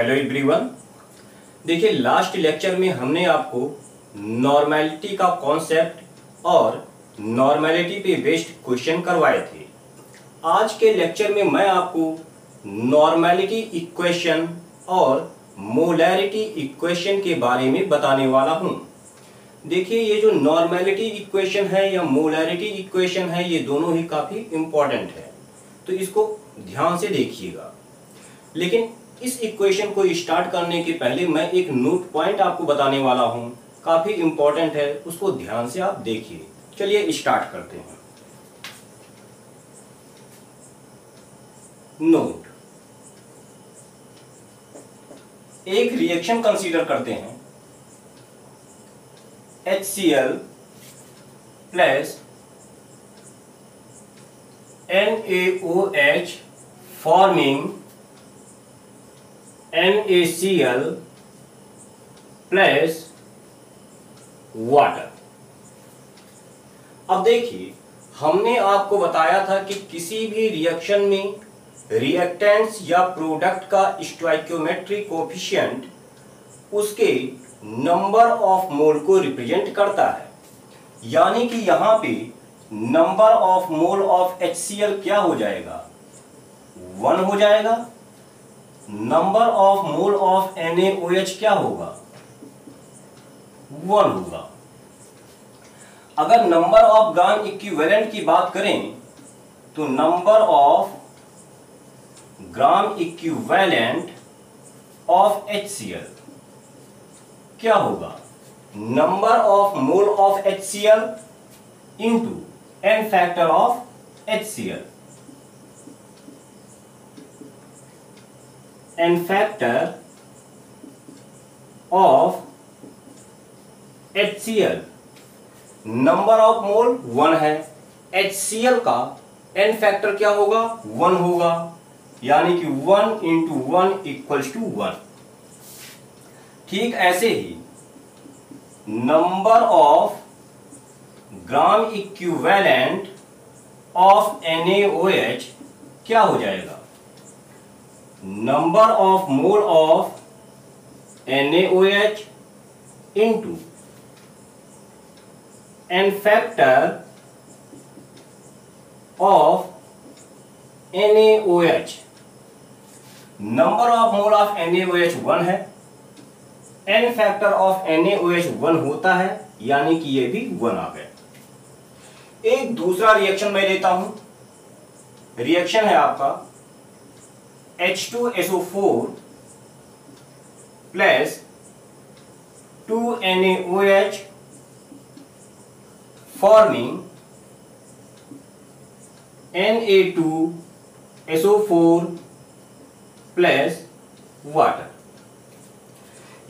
Hello everyone. देखिए, last lecture में हमने आपको नॉर्मेलिटी का कॉन्सेप्ट और नॉर्मेलिटी पे बेस्ड क्वेश्चन करवाए थे। आज के लेक्चर में मैं आपको नॉर्मेलिटी इक्वेशन और मोलैरिटी इक्वेशन के बारे में बताने वाला हूं। देखिए, ये जो नॉर्मेलिटी इक्वेशन है या मोलैरिटी इक्वेशन है, ये दोनों ही काफी इंपॉर्टेंट है, तो इसको ध्यान से देखिएगा। लेकिन इस इक्वेशन को स्टार्ट करने के पहले मैं एक नोट पॉइंट आपको बताने वाला हूं, काफी इंपॉर्टेंट है, उसको ध्यान से आप देखिए। चलिए स्टार्ट करते हैं। नोट, एक रिएक्शन कंसीडर करते हैं। HCl plus NaOH forming NaCl plus water. अब देखिए, हमने आपको बताया था कि किसी भी रिएक्शन में रिएक्टेंट्स या प्रोडक्ट का स्टोइकियोमेट्रिक कोएफिशिएंट उसके नंबर ऑफ मोल को रिप्रेजेंट करता है। यानी कि यहां पे number of mole of HCl क्या हो जाएगा? 1 हो जाएगा। Number of mole of NaOH क्या होगा? 1 होगा। अगर नंबर ऑफ ग्राम इक्विवेलेंट की बात करें तो number of gram equivalent of HCl क्या होगा? Number of mole of HCl into n factor of HCl। n factor of HCl, number of मोल 1 है, HCl का n फैक्टर क्या होगा? 1 होगा। यानी कि 1 इंटू 1 इक्वल्स टू 1। ठीक ऐसे ही number of gram equivalent of NaOH क्या हो जाएगा? Number of mole of NaOH into n factor of NaOH। Number of mole of NaOH 1 है, n फैक्टर ऑफ NaOH 1 होता है, यानी कि ये भी 1 आ गया। एक दूसरा रिएक्शन मैं लेता हूं। रिएक्शन है आपका H2SO4 plus 2NaOH forming Na2SO4 plus water.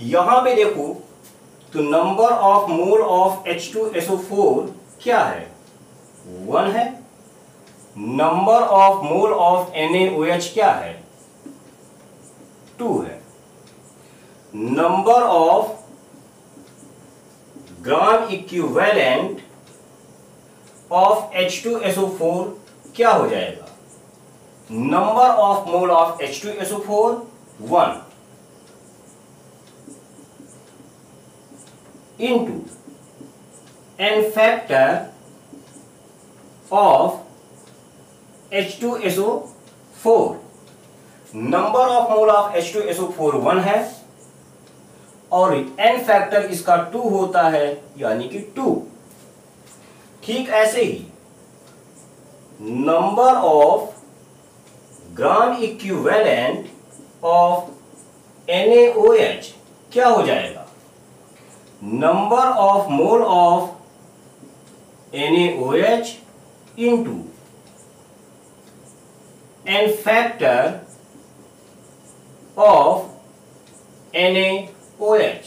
यहां पे देखो तो number of mole of H2SO4 क्या है? 1 है। Number of mole of NaOH क्या है? 2 है। Number of gram equivalent of H2SO4 क्या हो जाएगा? Number of mole of H2SO4 1 into n factor of H2SO4। Number of mole of H2SO4 1 है और n फैक्टर इसका 2 होता है, यानी कि 2। ठीक ऐसे ही number of gram equivalent of NaOH क्या हो जाएगा? Number of mole of NaOH into n factor of NaOH।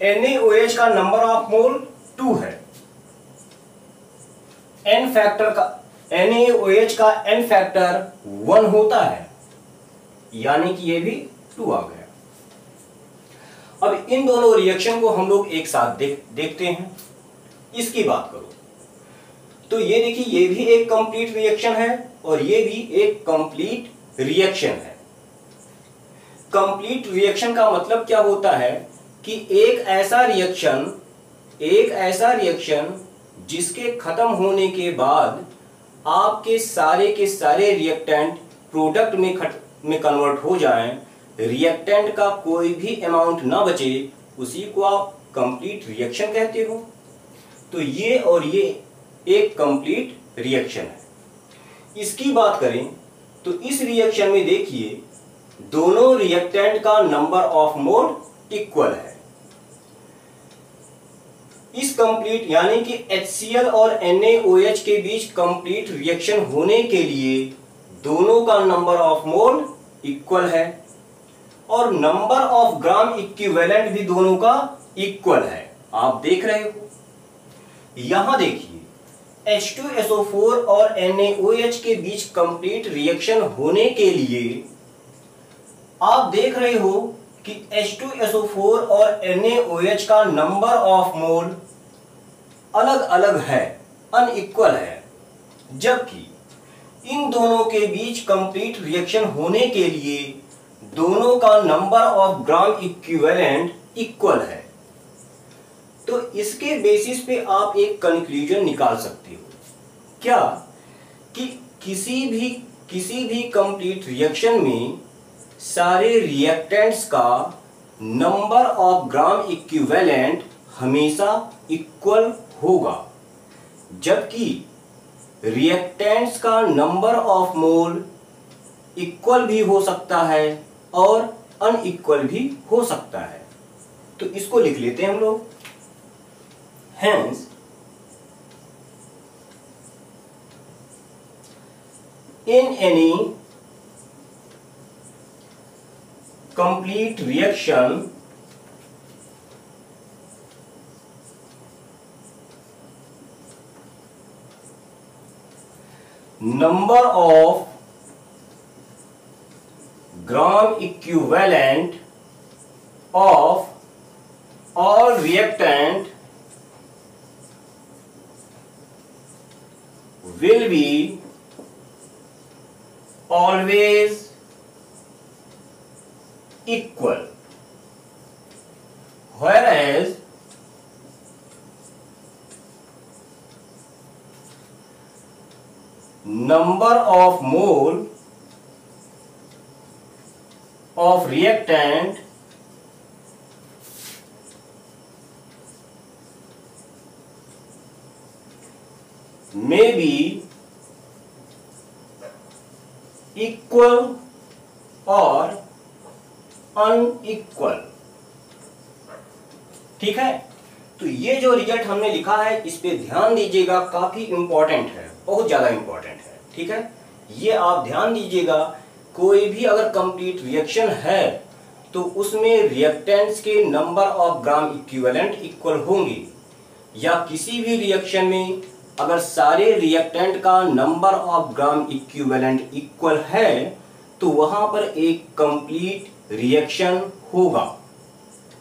NaOH का नंबर ऑफ मोल 2 है। n फैक्टर का NaOH का n फैक्टर 1 होता है, यानी कि ये भी 2 आ गया। अब इन दोनों रिएक्शन को हम लोग एक साथ देखते हैं। इसकी बात करो तो ये देखिए, ये भी एक कंप्लीट रिएक्शन है और ये भी एक कंप्लीट रिएक्शन है। कंप्लीट रिएक्शन का मतलब क्या होता है कि एक ऐसा रिएक्शन जिसके खत्म होने के बाद आपके सारे के सारे रिएक्टेंट प्रोडक्ट में कन्वर्ट हो जाएं, रिएक्टेंट का कोई भी अमाउंट ना बचे, उसी को आप कंप्लीट रिएक्शन कहते हो। तो ये और ये एक कंप्लीट रिएक्शन है। इसकी बात करें तो इस रिएक्शन में देखिए दोनों रिएक्टेंट का नंबर ऑफ मोल इक्वल है। इस कंप्लीट यानी कि HCl और NaOH के बीच कंप्लीट रिएक्शन होने के लिए दोनों का नंबर ऑफ मोल इक्वल है और नंबर ऑफ ग्राम इक्विवेलेंट भी दोनों का इक्वल है। आप देख रहे हो, यहां देखिए H2SO4 और NaOH के बीच कंप्लीट रिएक्शन होने के लिए आप देख रहे हो कि H2SO4 और NaOH का नंबर ऑफ मोल अलग अलग है, अनइक्वल है, जबकि इन दोनों के बीच कंप्लीट रिएक्शन होने के लिए दोनों का number of gram equivalent equal है। तो इसके बेसिस पे आप एक कंक्लूजन निकाल सकते हो क्या कि किसी भी कंप्लीट रिएक्शन में सारे रिएक्टेंट्स का नंबर ऑफ ग्राम इक्विवेलेंट हमेशा इक्वल होगा, जबकि रिएक्टेंट्स का नंबर ऑफ मोल इक्वल भी हो सकता है और अनइक्वल भी हो सकता है। तो इसको लिख लेते हैं हम लोग। Hence, in any complete reaction, number of gram equivalent of all reactant will be always equal, whereas number of mole of reactant may be equal or unequal। ठीक है, तो ये जो रिजल्ट हमने लिखा है इस पे ध्यान दीजिएगा, काफी इंपॉर्टेंट है, बहुत ज्यादा इंपॉर्टेंट है। ठीक है, ये आप ध्यान दीजिएगा, कोई भी अगर कंप्लीट रिएक्शन है तो उसमें रिएक्टेंट्स के number of gram equivalent equal होंगे, या किसी भी रिएक्शन में अगर सारे रिएक्टेंट का number of gram equivalent equal है तो वहां पर एक कंप्लीट रिएक्शन होगा।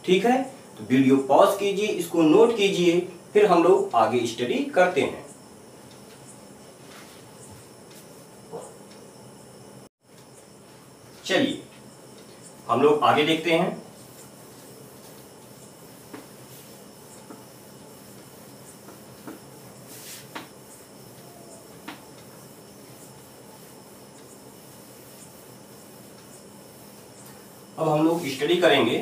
ठीक है, तो वीडियो पॉज कीजिए, इसको नोट कीजिए, फिर हम लोग आगे स्टडी करते हैं। चलिए हम लोग आगे देखते हैं। अब हम लोग स्टडी करेंगे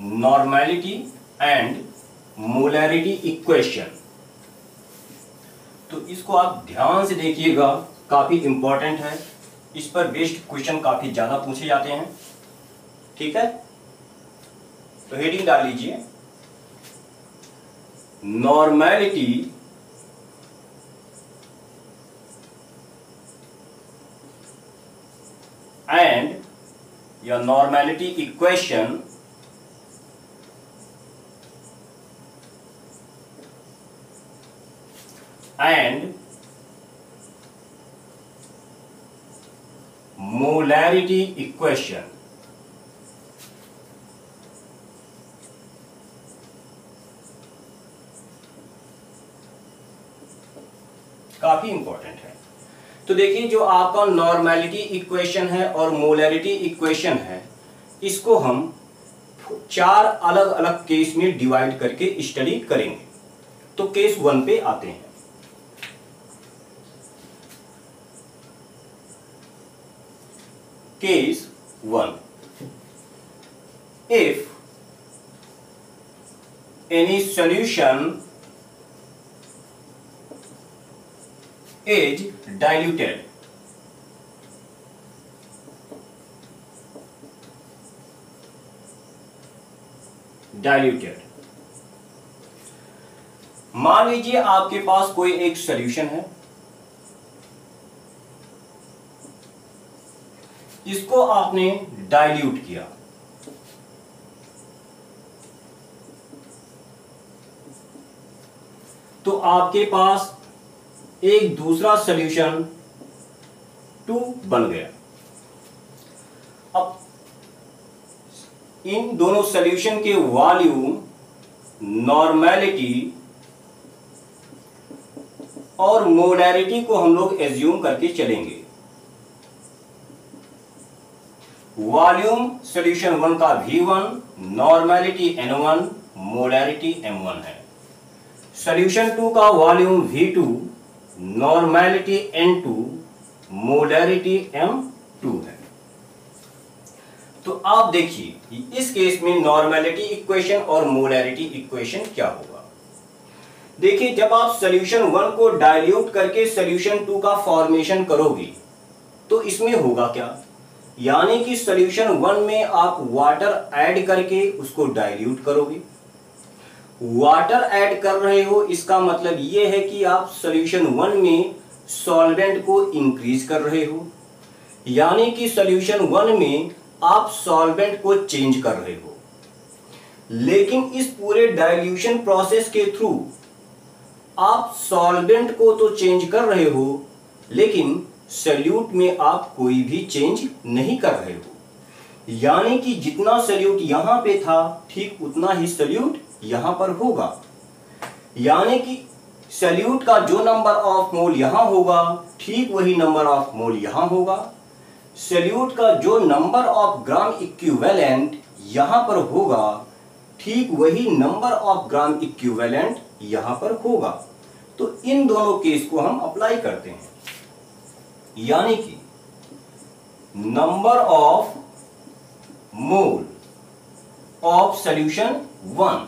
नॉर्मेलिटी एंड मोलैरिटी इक्वेशन। तो इसको आप ध्यान से देखिएगा, काफी इंपॉर्टेंट है, इस पर बेस्ड क्वेश्चन काफी ज्यादा पूछे जाते हैं। ठीक है, तो हेडिंग डाल लीजिए normality and your normality equation and molarity equation। काफी इंपॉर्टेंट है। तो देखिए जो आपका नॉर्मेलिटी इक्वेशन है और मोलैरिटी इक्वेशन है, इसको हम 4 अलग अलग केस में डिवाइड करके स्टडी करेंगे। तो केस 1 पे आते हैं। Case 1, if any solution is diluted, मान लीजिए आपके पास कोई एक सॉल्यूशन है, इसको आपने डाइल्यूट किया, तो आपके पास एक दूसरा सॉल्यूशन 2 बन गया। अब इन दोनों सॉल्यूशन के वॉल्यूम, नॉर्मेलिटी और मोलैरिटी को हम लोग एज्यूम करके चलेंगे। वॉल्यूम सॉल्यूशन 1 का V1, normality N1, molarity M1 है। सॉल्यूशन 2 का volume V2, normality N2, molarity M2 है। तो आप देखिए इस केस में नॉर्मेलिटी इक्वेशन और मोलैरिटी इक्वेशन क्या होगा। देखिए जब आप सॉल्यूशन 1 को डाइल्यूट करके सॉल्यूशन 2 का फॉर्मेशन करोगे तो इसमें होगा क्या, यानी कि सॉल्यूशन 1 में आप वाटर ऐड करके उसको डाइल्यूट करोगे। वाटर ऐड कर रहे हो इसका मतलब यह है कि आप सॉल्यूशन 1 में सॉल्वेंट को इंक्रीज कर रहे हो, यानी कि सॉल्यूशन 1 में आप सॉल्वेंट को चेंज कर रहे हो। लेकिन इस पूरे डाइल्यूशन प्रोसेस के थ्रू आप सॉल्वेंट को तो चेंज कर रहे हो, लेकिन सॉल्यूट में आप कोई भी चेंज नहीं कर रहे हो। यानी कि जितना सॉल्यूट यहां पे था ठीक उतना ही सॉल्यूट यहां पर होगा। यानी कि सॉल्यूट का जो नंबर ऑफ मोल यहां होगा ठीक वही नंबर ऑफ मोल यहां होगा। सॉल्यूट का जो नंबर ऑफ ग्राम इक्विवेलेंट यहां पर होगा ठीक वही नंबर ऑफ ग्राम इक्विवेलेंट यहां पर होगा। तो इन दोनों केस को हम अप्लाई करते हैं, यानी कि number of mole of solution 1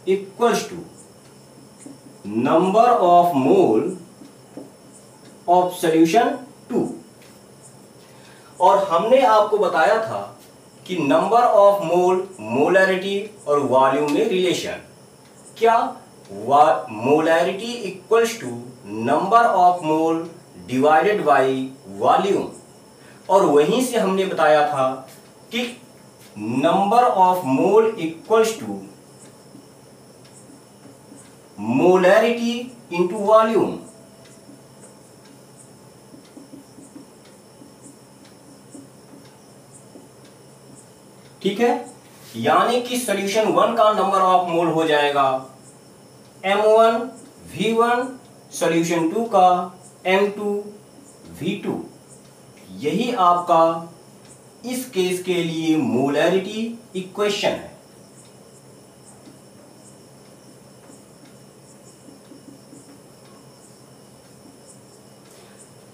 equals to number of mole of solution 2। और हमने आपको बताया था कि नंबर ऑफ मोल, मोलैरिटी और वॉल्यूम में रिलेशन क्या, molarity equals to number of mole divided by volume. और वहीं से हमने बताया था कि number of mole equals to molarity into volume. ठीक है, यानी कि सॉल्यूशन 1 का नंबर ऑफ मोल हो जाएगा M1 V1, सॉल्यूशन 2 का M2 V2। यही आपका इस केस के लिए मोलैरिटी इक्वेशन है।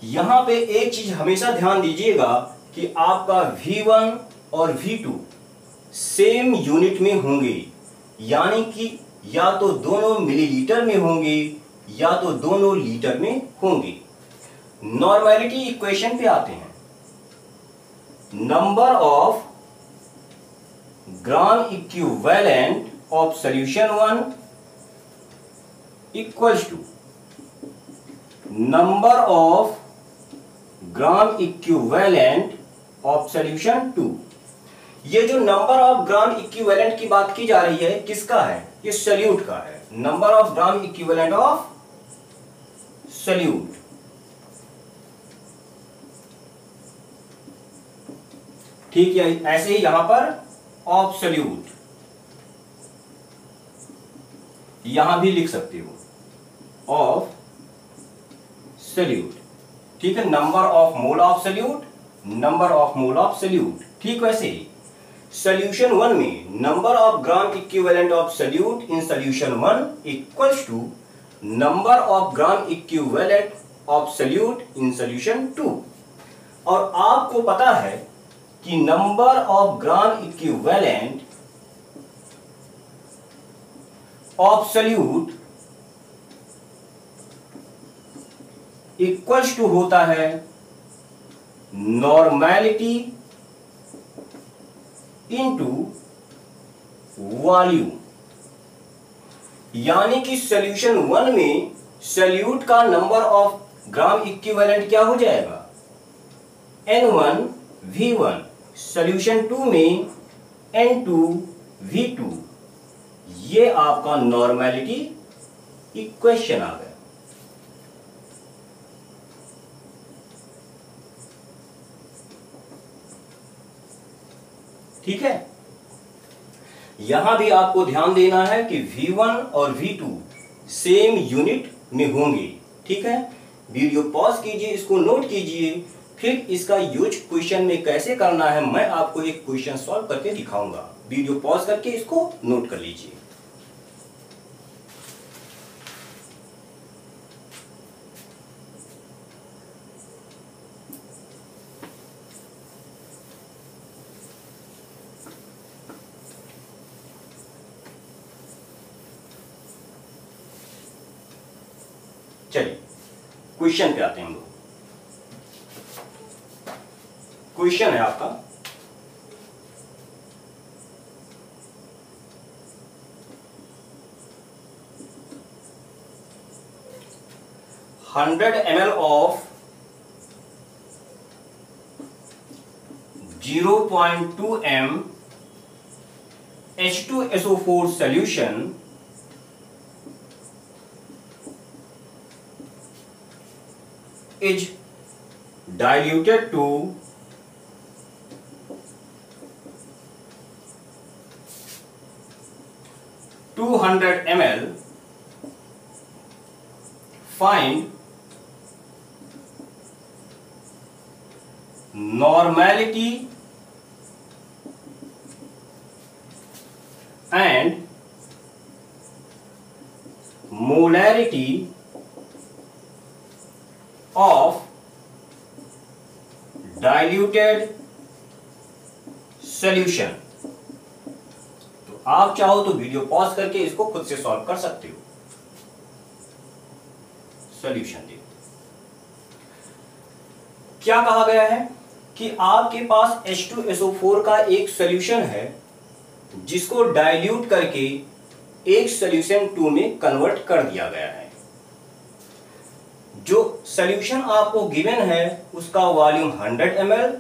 यहां पे एक चीज हमेशा ध्यान दीजिएगा कि आपका V1 और V2 सेम यूनिट में होंगे, यानी कि या तो दोनों मिलीलीटर में होंगे या तो दोनों लीटर में होंगे। नॉर्मेलिटी इक्वेशन पे आते हैं। Number of gram equivalent of solution 1 equals to number of gram equivalent of solution 2। ये जो नंबर ऑफ ग्राम इक्विवेलेंट की बात की जा रही है किसका है, ये सॉल्यूट का है। Number of gram equivalent of solute. ठीक है, ऐसे ही यहां पर ऑफ सॉल्यूट यहां भी लिख सकते हो ऑफ सॉल्यूट। ठीक है, number of mole of solute, number of mole of solute. ठीक वैसे ही सॉल्यूशन 1 में number of gram equivalent of solute in solution 1 equals to number of gram equivalent of solute in solution 2। और आपको पता है कि number of gram equivalent of solute equals to होता है नॉर्मेलिटी इनटू वॉल्यूम। यानी कि सॉल्यूशन 1 में सोल्यूट का नंबर ऑफ ग्राम इक्विवेलेंट क्या हो जाएगा, N1 V1। सॉल्यूशन 2 में N2 V2। ये आपका नॉर्मेलिटी इक्वेशन आ गया। ठीक है, यहां भी आपको ध्यान देना है कि V1 और V2 सेम यूनिट में होंगे। ठीक है, वीडियो पॉज कीजिए, इसको नोट कीजिए, फिर इसका यूज क्वेश्चन में कैसे करना है मैं आपको एक क्वेश्चन सॉल्व करके दिखाऊंगा। वीडियो पॉज करके इसको नोट कर लीजिए। चलिए क्वेश्चन पे आते हैं हम लोग। क्वेश्चन है आपका $100 ml of 0.2 m H2SO4 solution is diluted to 200 ml. Find normality and molarity of diluted solution। तो आप चाहो तो वीडियो पॉज करके इसको खुद से सॉल्व कर सकते हो। सॉल्यूशन देखो, क्या कहा गया है कि आपके पास H2SO4 का एक सॉल्यूशन है जिसको डाइल्यूट करके एक सॉल्यूशन 2 में कन्वर्ट कर दिया गया है। जो सॉल्यूशन आपको गिवन है उसका वॉल्यूम 100 ml,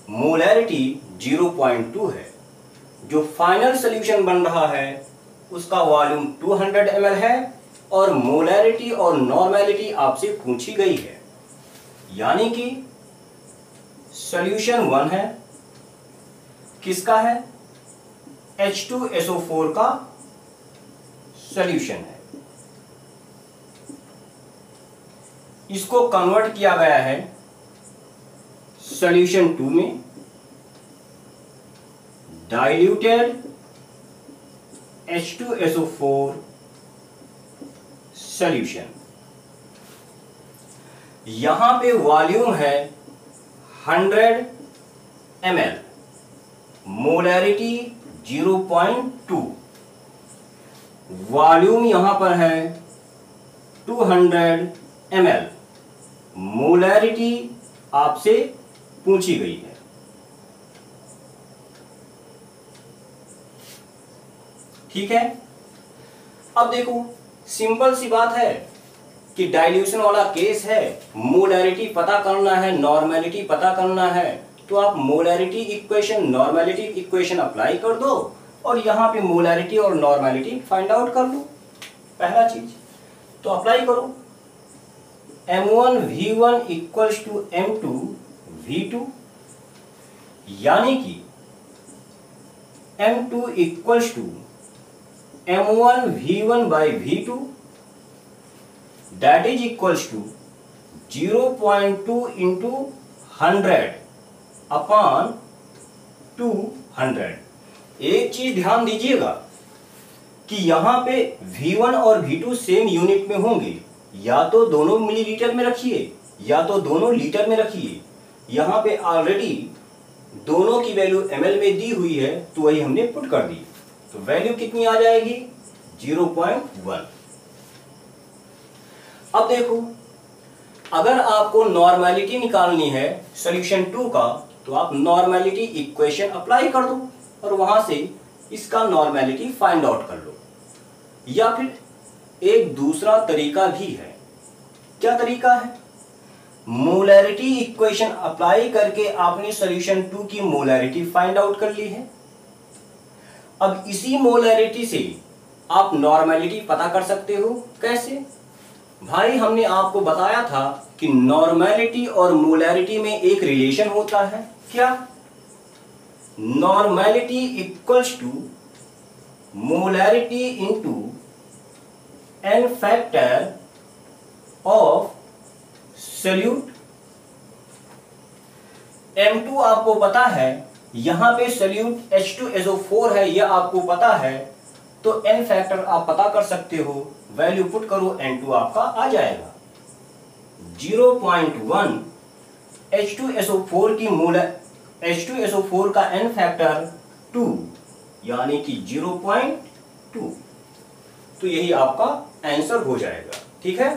मोलैरिटी 0.2 है। जो फाइनल सॉल्यूशन बन रहा है उसका वॉल्यूम 200 ml है और मोलैरिटी और नॉर्मेलिटी आपसे पूछी गई है। यानी कि सॉल्यूशन 1 है, किसका है, H2SO4 का सॉल्यूशन है। इसको कन्वर्ट किया गया है सॉल्यूशन 2 में, डाइल्यूटेड H2SO4 सॉल्यूशन। यहां पे वॉल्यूम है 100 ml, मोलैरिटी 0.2, वॉल्यूम यहां पर है 200 ml, मोलैरिटी आपसे पूछी गई है। ठीक है, अब देखो सिंपल सी बात है कि डाइल्यूशन वाला केस है, मोलैरिटी पता करना है, नॉर्मेलिटी पता करना है, तो आप molarity equation normality equation apply कर दो और यहां पे मोलैरिटी और नॉर्मेलिटी फाइंड आउट कर लो। पहला चीज तो अप्लाई करो, M1 V1 equals to M2 V2, यानी कि M2 equals to M1 V1 by V2, that is equals to 0.2 into 100 upon 200। एक चीज ध्यान दीजिएगा कि यहां पे V1 और V2 सेम यूनिट में होंगे, या तो दोनों मिलीलीटर में रखिए या तो दोनों लीटर में रखिए। यहां पे ऑलरेडी दोनों की वैल्यू ml में दी हुई है, तो वही हमने पुट कर दी। तो वैल्यू कितनी आ जाएगी? 0.1। अब देखो, अगर आपको नॉर्मेलिटी निकालनी है सॉल्यूशन 2 का, तो आप नॉर्मेलिटी इक्वेशन अप्लाई कर दो और वहां से इसका नॉर्मेलिटी फाइंड आउट कर लो। या फिर एक दूसरा तरीका भी है। क्या तरीका है? मोलैरिटी इक्वेशन अप्लाई करके आपने सॉल्यूशन 2 की मोलैरिटी फाइंड आउट कर ली है। अब इसी मोलैरिटी से आप नॉर्मेलिटी पता कर सकते हो। कैसे? भाई हमने आपको बताया था कि नॉर्मेलिटी और मोलैरिटी में एक रिलेशन होता है। क्या? Normality equals to molarity into n factor of solute. M2 आपको पता है, यहां पे सॉल्यूट H2SO4 है, यह आपको पता है। तो n फैक्टर आप पता कर सकते हो, वैल्यू पुट करो, N2 आपका आ जाएगा 0.1। H2SO4 की H2SO4 का n फैक्टर 2 यानी कि 0.2। तो यही आपका आंसर हो जाएगा। ठीक है,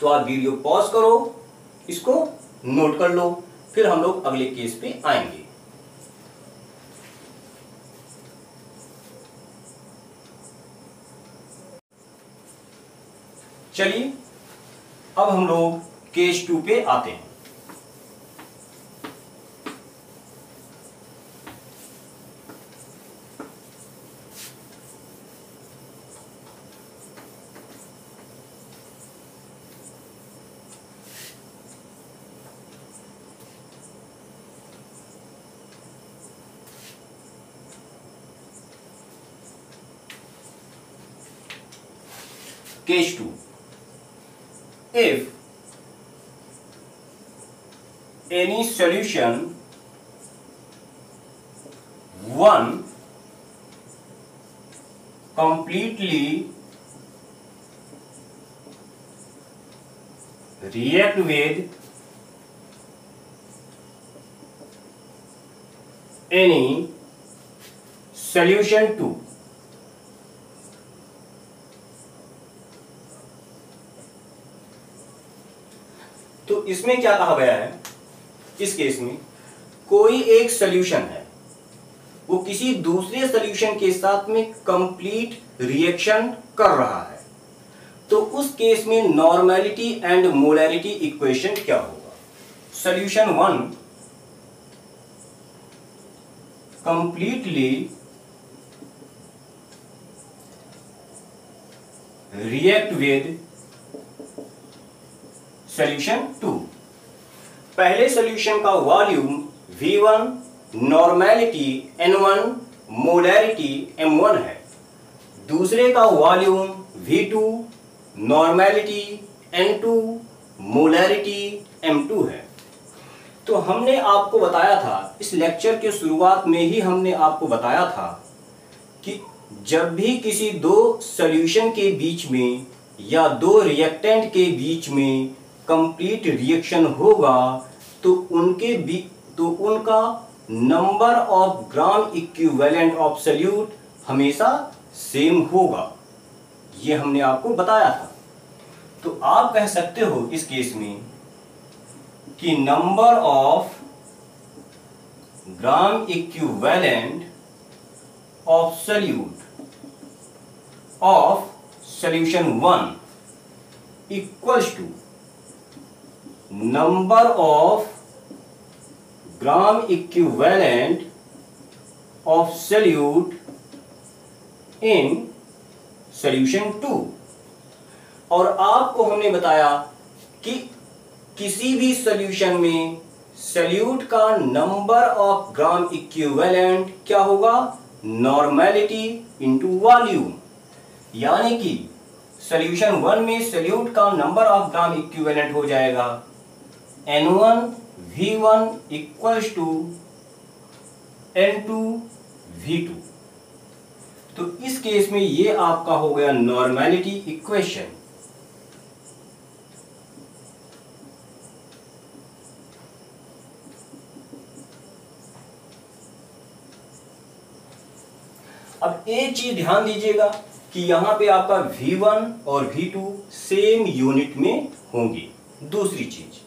तो आप वीडियो पॉज करो, इसको नोट कर लो, फिर हम लोग अगले केस पे आएंगे। चलिए अब हम लोग केस 2 पे आते हैं। Case 2. If any solution 1 completely react with any solution 2, तो इसमें क्या कहा गया है? इस केस में कोई एक सॉल्यूशन है, वो किसी दूसरे सॉल्यूशन के साथ में कंप्लीट रिएक्शन कर रहा है, तो उस केस में नॉर्मेलिटी एंड मोलैरिटी इक्वेशन क्या होगा? Solution 1 completely react with solution 2। पहले सॉल्यूशन का volume V1, normality N1, molarity M1 है। दूसरे का volume V2, normality N2, molarity M2 है। तो हमने आपको बताया था, इस लेक्चर के शुरुआत में ही हमने आपको बताया था कि जब भी किसी दो सॉल्यूशन के बीच में या दो रिएक्टेंट के बीच में कंप्लीट रिएक्शन होगा, तो उनका number of gram equivalent of solute हमेशा सेम होगा। ये हमने आपको बताया था। तो आप कह सकते हो इस केस में कि number of gram equivalent of solute of solution 1 equals to number of gram equivalent of solute in solution 2। और आपको हमने बताया कि किसी भी सॉल्यूशन में सॉल्यूट का नंबर ऑफ ग्राम इक्विवेलेंट क्या होगा? Normality into volume. यानी कि सॉल्यूशन 1 में सॉल्यूट का नंबर ऑफ ग्राम इक्विवेलेंट हो जाएगा N1 V1 equals to N2 V2। तो इस केस में ये आपका हो गया नॉर्मेलिटी इक्वेशन। अब एक चीज ध्यान दीजिएगा कि यहां पे आपका V1 और V2 सेम यूनिट में होंगी। दूसरी चीज,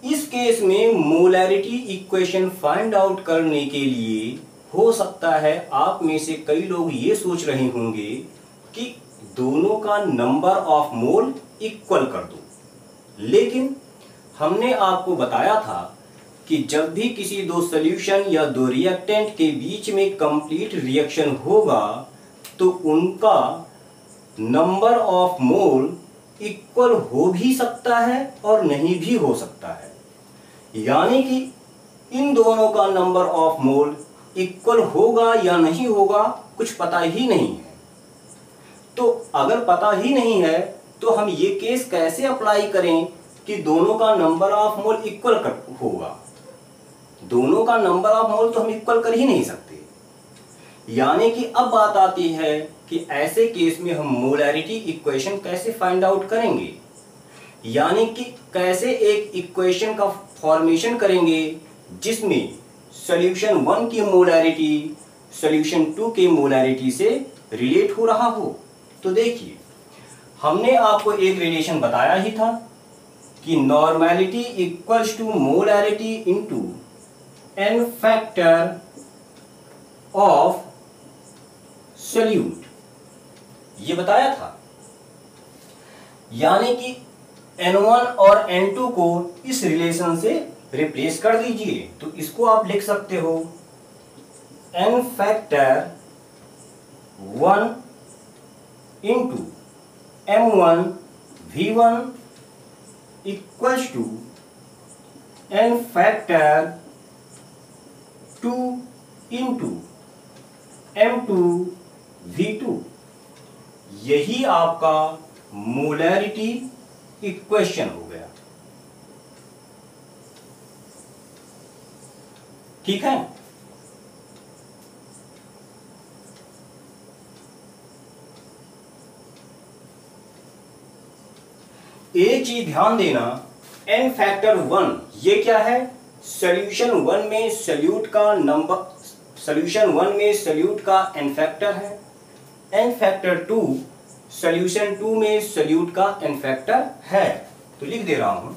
इस केस में मोलैरिटी इक्वेशन फाइंड आउट करने के लिए हो सकता है आप में से कई लोग ये सोच रहे होंगे कि दोनों का नंबर ऑफ मोल इक्वल कर दो, लेकिन हमने आपको बताया था कि जब भी किसी दो सॉल्यूशन या दो रिएक्टेंट के बीच में कंप्लीट रिएक्शन होगा तो उनका नंबर ऑफ मोल इक्वल हो भी सकता है और नहीं भी हो सकता है। यानी कि इन दोनों का नंबर ऑफ मोल इक्वल होगा या नहीं होगा कुछ पता ही नहीं है। तो अगर पता ही नहीं है तो हम ये केस कैसे अप्लाई करें कि दोनों का नंबर ऑफ मोल इक्वल होगा? दोनों का नंबर ऑफ मोल तो हम इक्वल कर ही नहीं सकते। यानी कि अब बात आती है कि ऐसे केस में हम मोलैरिटी इक्वेशन कैसे फाइंड आउट करेंगे, यानी कि कैसे एक इक्वेशन का फॉर्मेशन करेंगे जिसमें सॉल्यूशन 1 की मोलैरिटी सॉल्यूशन 2 के मोलैरिटी से रिलेट हो रहा हो। तो देखिए, हमने आपको एक रिलेशन बताया ही था कि normality equals to molarity into n factor of solute, ये बताया था। यानी कि n1 और n2 को इस रिलेशन से रिप्लेस कर दीजिए, तो इसको आप लिख सकते हो n factor 1 into m1 v1 equals to n factor 2 into m2 v2। यही आपका मोलैरिटी इक्वेशन हो गया। ठीक है। एक चीज ध्यान देना, n फैक्टर 1 ये क्या है? सॉल्यूशन 1 में सॉल्यूट का नंबर, सॉल्यूशन 1 में सॉल्यूट का n फैक्टर है। n फैक्टर 2 सॉल्यूशन 2 में सॉल्यूट का n फैक्टर है। तो लिख दे रहा हूं,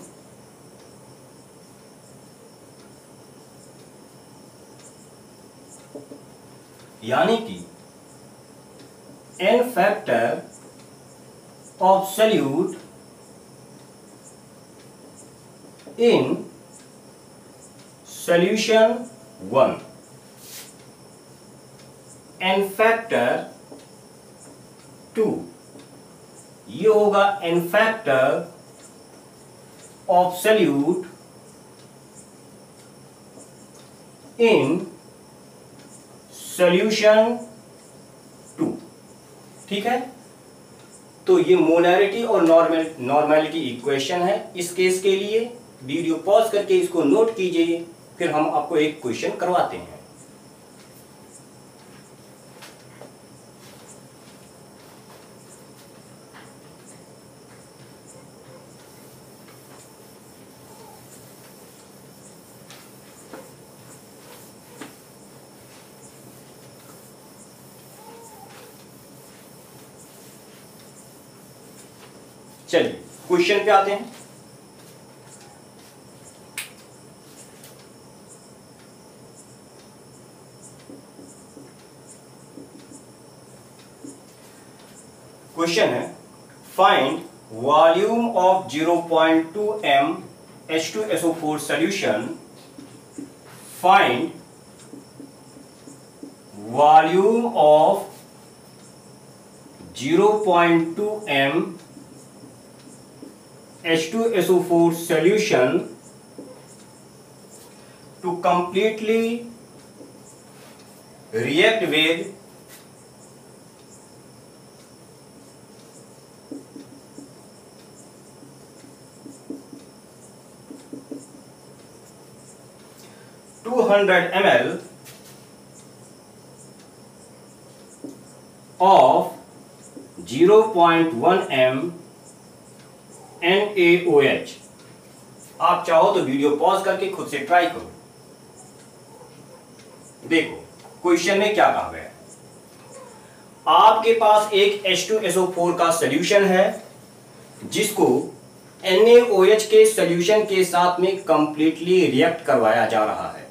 यानी कि n factor of solute in solution 1, n factor 2, ये होगा n factor of solute in solution 2। ठीक है। तो ये मोलैरिटी और नॉर्मेलिटी इक्वेशन है। इस केस के लिए वीडियो पॉज करके इसको नोट कीजिए, फिर हम आपको एक क्वेश्चन करवाते हैं। चलिए क्वेश्चन पे आते हैं। क्वेश्चन है, find volume of 0.2 m H2SO4 solution. Find volume of 0.2 m H2SO4 solution to completely react with 200 200 ml of 0.1 m NaOH। आप चाहो तो वीडियो पॉज करके खुद से ट्राई करो। देखो क्वेश्चन में क्या कहा गया। आपके पास एक H2SO4 का सॉल्यूशन है जिसको NaOH के सॉल्यूशन के साथ में कंप्लीटली रिएक्ट करवाया जा रहा है।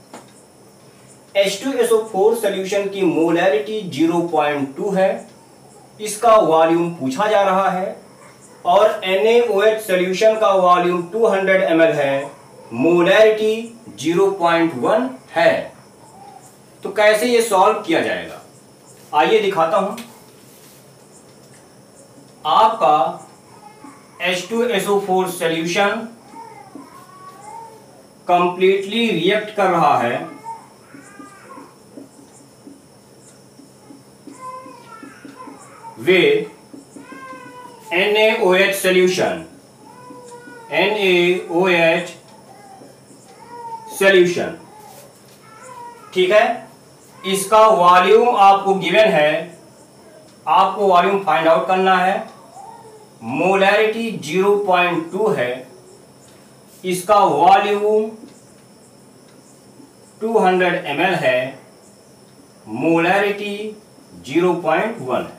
H2SO4 सॉल्यूशन की मोलैरिटी 0.2 है, इसका वॉल्यूम पूछा जा रहा है, और NaOH सॉल्यूशन का वॉल्यूम 200 ml है, मोलैरिटी 0.1 है। तो कैसे ये सॉल्व किया जाएगा, आइए दिखाता हूं। आपका H2SO4 सॉल्यूशन कंप्लीटली रिएक्ट कर रहा है with NaOH solution, NaOH solution, ठीक है। इसका वॉल्यूम आपको गिवन है, आपको वॉल्यूम फाइंड आउट करना है। मोलैरिटी 0.2 है, इसका वॉल्यूम 200 ml है, मोलैरिटी 0.1 है,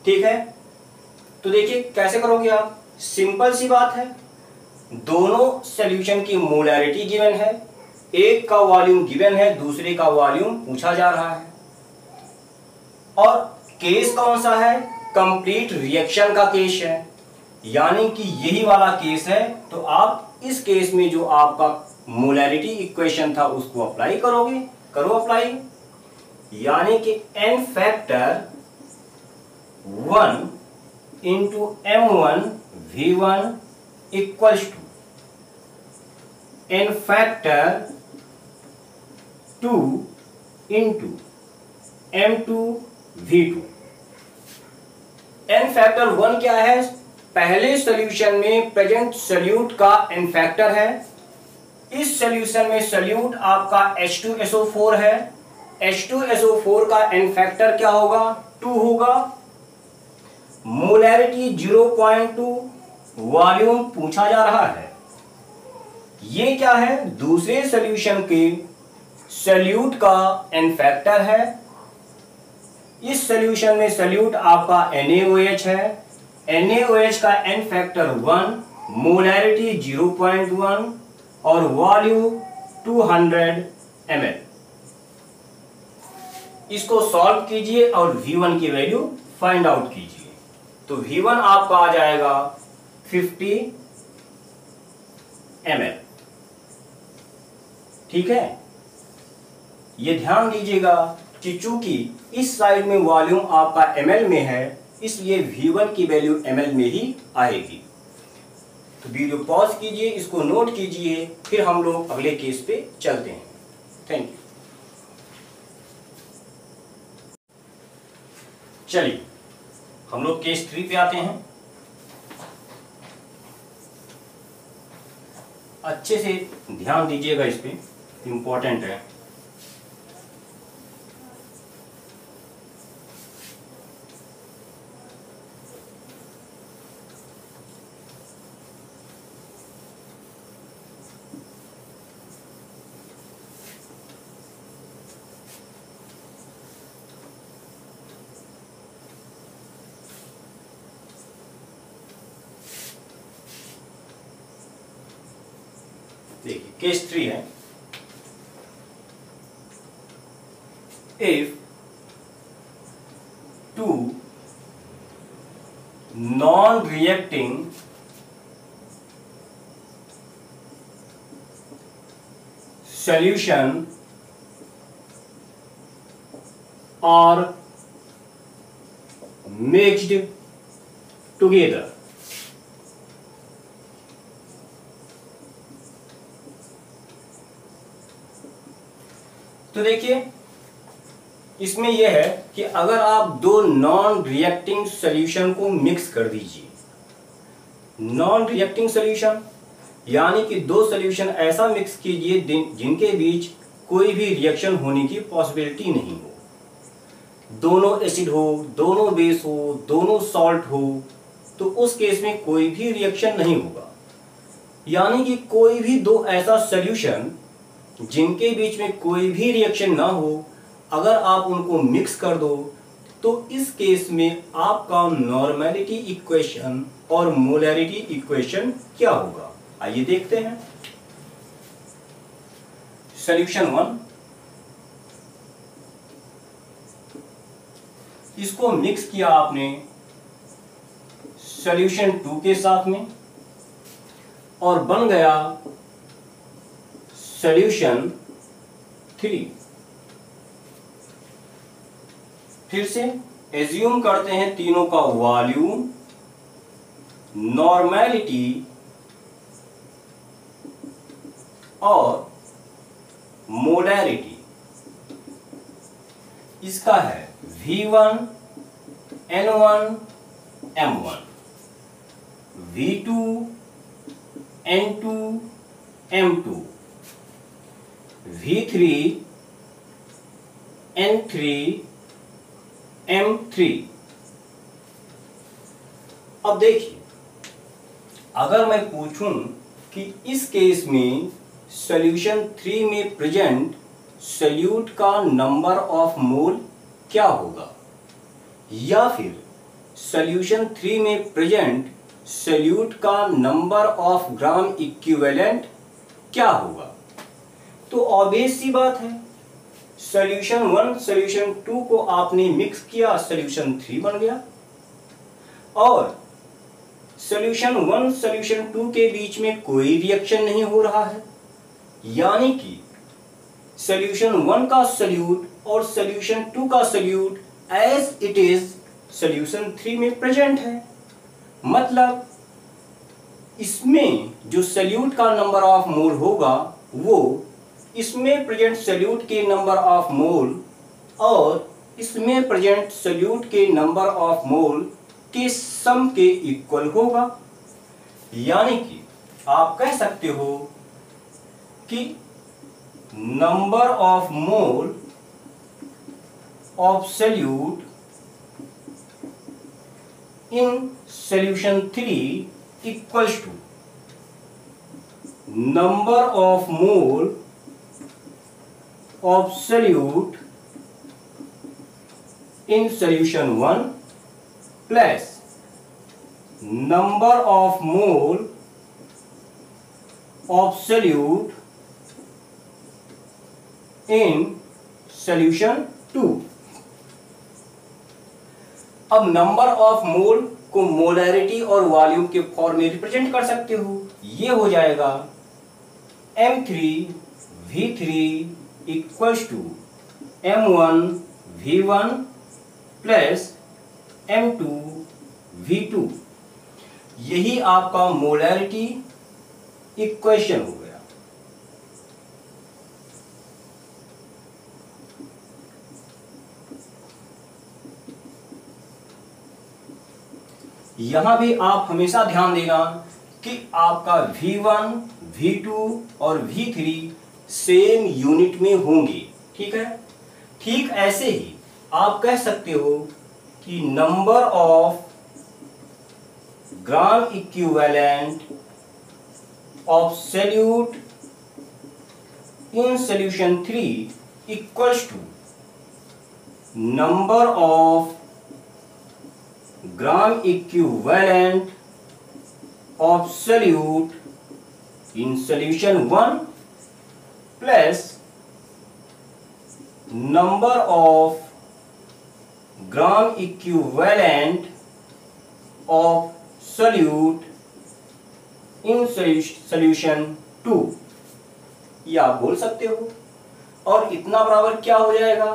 ठीक है। तो देखिए कैसे करोगे आप, सिंपल सी बात है। दोनों सॉल्यूशन की मोलैरिटी गिवन है, एक का वॉल्यूम गिवन है, दूसरे का वॉल्यूम पूछा जा रहा है, और केस कौन सा है, कंप्लीट रिएक्शन का केस है, यानी कि यही वाला केस है। तो आप इस केस में जो आपका मोलैरिटी इक्वेशन था उसको अप्लाई करोगे, करो अप्लाई, यानी कि n factor 1 into m1 v1 equals to n factor 2 into m2 v2। n factor 1 क्या है, पहले सॉल्यूशन में प्रेजेंट सोल्यूट का n फैक्टर है। इस सॉल्यूशन में सोल्यूट आपका H2SO4 है, H2SO4 का n फैक्टर क्या होगा, 2 होगा। मोलैरिटी 0.2, वॉल्यूम पूछा जा रहा है। ये क्या है, दूसरे सॉल्यूशन के सोल्यूट का n फैक्टर है। इस सॉल्यूशन में सोल्यूट आपका NaOH है, NaOH का n फैक्टर 1, मोलैरिटी 0.1 और वॉल्यूम 200 ml। इसको सॉल्व कीजिए और V1 की वैल्यू फाइंड आउट कीजिए। तो V1 आपका आ जाएगा 50 ml, ठीक है। ये ध्यान दीजिएगा कि चूंकि इस साइड में वॉल्यूम आपका ml में है, इसलिए V1 की वैल्यू ml में ही आएगी। तो वीडियो पॉज कीजिए, इसको नोट कीजिए, फिर हम लोग अगले केस पे चलते हैं। Thank you. चलिए हम लोग केस 3 पे आते हैं। अच्छे से ध्यान दीजिएगा, इस पे इंपॉर्टेंट है। देखिए केस 3 है। If 2 non-reacting solution are mixed together, तो देखिए इसमें यह है कि अगर आप दो नॉन रिएक्टिंग सॉल्यूशन को मिक्स कर दीजिए, नॉन रिएक्टिंग सॉल्यूशन यानी कि दो सॉल्यूशन ऐसा मिक्स कीजिए जिनके बीच कोई भी रिएक्शन होने की पॉसिबिलिटी नहीं हो, दोनों एसिड हो, दोनों बेस हो, दोनों सॉल्ट हो, तो उस केस में कोई भी रिएक्शन नहीं होगा। यानी कि कोई भी दो ऐसा सॉल्यूशन जिनके बीच में कोई भी रिएक्शन ना हो, अगर आप उनको मिक्स कर दो तो इस केस में आपका नॉर्मेलिटी इक्वेशन और मोलैरिटी इक्वेशन क्या होगा, आइए देखते हैं। सॉल्यूशन 1, इसको मिक्स किया आपने सॉल्यूशन 2 के साथ में और बन गया सॉल्यूशन 3। फिर से एज्यूम करते हैं तीनों का वॉल्यूम, नॉर्मेलिटी और मोलैरिटी। इसका है V1 N1 M1, V2 N2 M2, V3 N3 M3। अब देखिए, अगर मैं पूछूं कि इस केस में सॉल्यूशन 3 में प्रेजेंट सॉल्यूट का नंबर ऑफ मोल क्या होगा, या फिर सॉल्यूशन 3 में प्रेजेंट सॉल्यूट का नंबर ऑफ ग्राम इक्विवेलेंट क्या होगा, तो ऑब्वियस सी बात है, सॉल्यूशन 1 सॉल्यूशन 2 को आपने मिक्स किया, सॉल्यूशन 3 बन गया। और सॉल्यूशन 1 सॉल्यूशन 2 के बीच में कोई रिएक्शन नहीं हो रहा है, यानी कि सॉल्यूशन 1 का सॉल्यूट और सॉल्यूशन 2 का solute as it is solution 3 में प्रेजेंट है। मतलब इसमें जो सॉल्यूट का नंबर ऑफ मोल होगा वो इसमें प्रेजेंट सॉल्यूट के नंबर ऑफ मोल और इसमें प्रेजेंट सॉल्यूट के नंबर ऑफ मोल के सम के इक्वल होगा। यानी कि आप कह सकते हो कि number of mole of solute in solution 3 equals to number of mole of solute in solution 1 plus number of mole of solute in solution 2। अब नंबर ऑफ मोल को मोलैरिटी और वॉल्यूम के फॉर्म में रिप्रेजेंट कर सकते हो, ये हो जाएगा M3V3 equals to M1V1 plus M2V2। यही आपका मोलैरिटी इक्वेशन हो गया। यहां भी आप हमेशा ध्यान देना कि आपका V1, V2 और V3 सेम यूनिट में होंगे, ठीक है। ठीक ऐसे ही आप कह सकते हो कि number of gram equivalent of solute in solution 3 equals to number of gram equivalent of solute in solution 1 plus number of gram equivalent of solute in solution 2, ये आप बोल सकते हो। और इतना बराबर क्या हो जाएगा,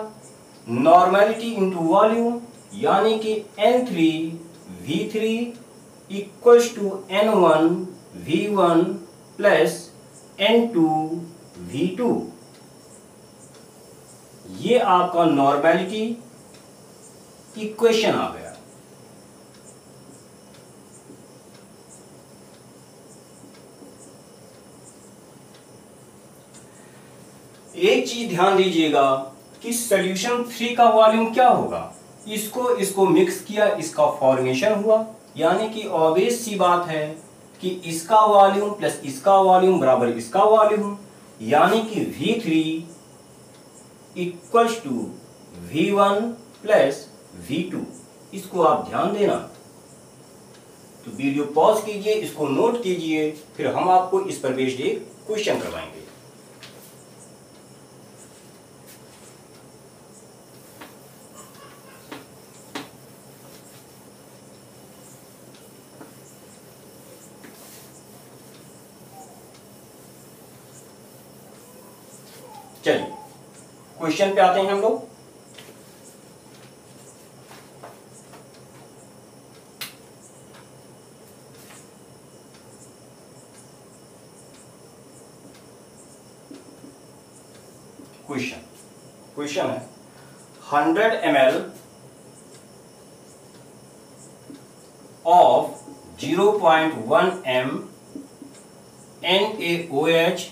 नॉर्मेलिटी इंटू वॉल्यूम, यानी कि N3V3 equals to N1V1 plus N2V2। ये आपका नॉर्मेलिटी इक्वेशन आ गया। एक चीज ध्यान दीजिएगा कि सॉल्यूशन 3 का वॉल्यूम क्या होगा, इसको मिक्स किया, इसका फॉर्मेशन हुआ, यानी कि ऑब्वियस सी बात है कि इसका वॉल्यूम प्लस इसका वॉल्यूम बराबर इसका वॉल्यूम, यानी कि V3 equals to V1 plus V2। इसको आप ध्यान देना। तो वीडियो पॉज कीजिए, इसको नोट कीजिए, फिर हम आपको इस पर बेस्ड एक क्वेश्चन करवाएंगे। चलिए क्वेश्चन पे आते हैं हम लोग। क्वेश्चन है 100 ml of 0.1 m NaOH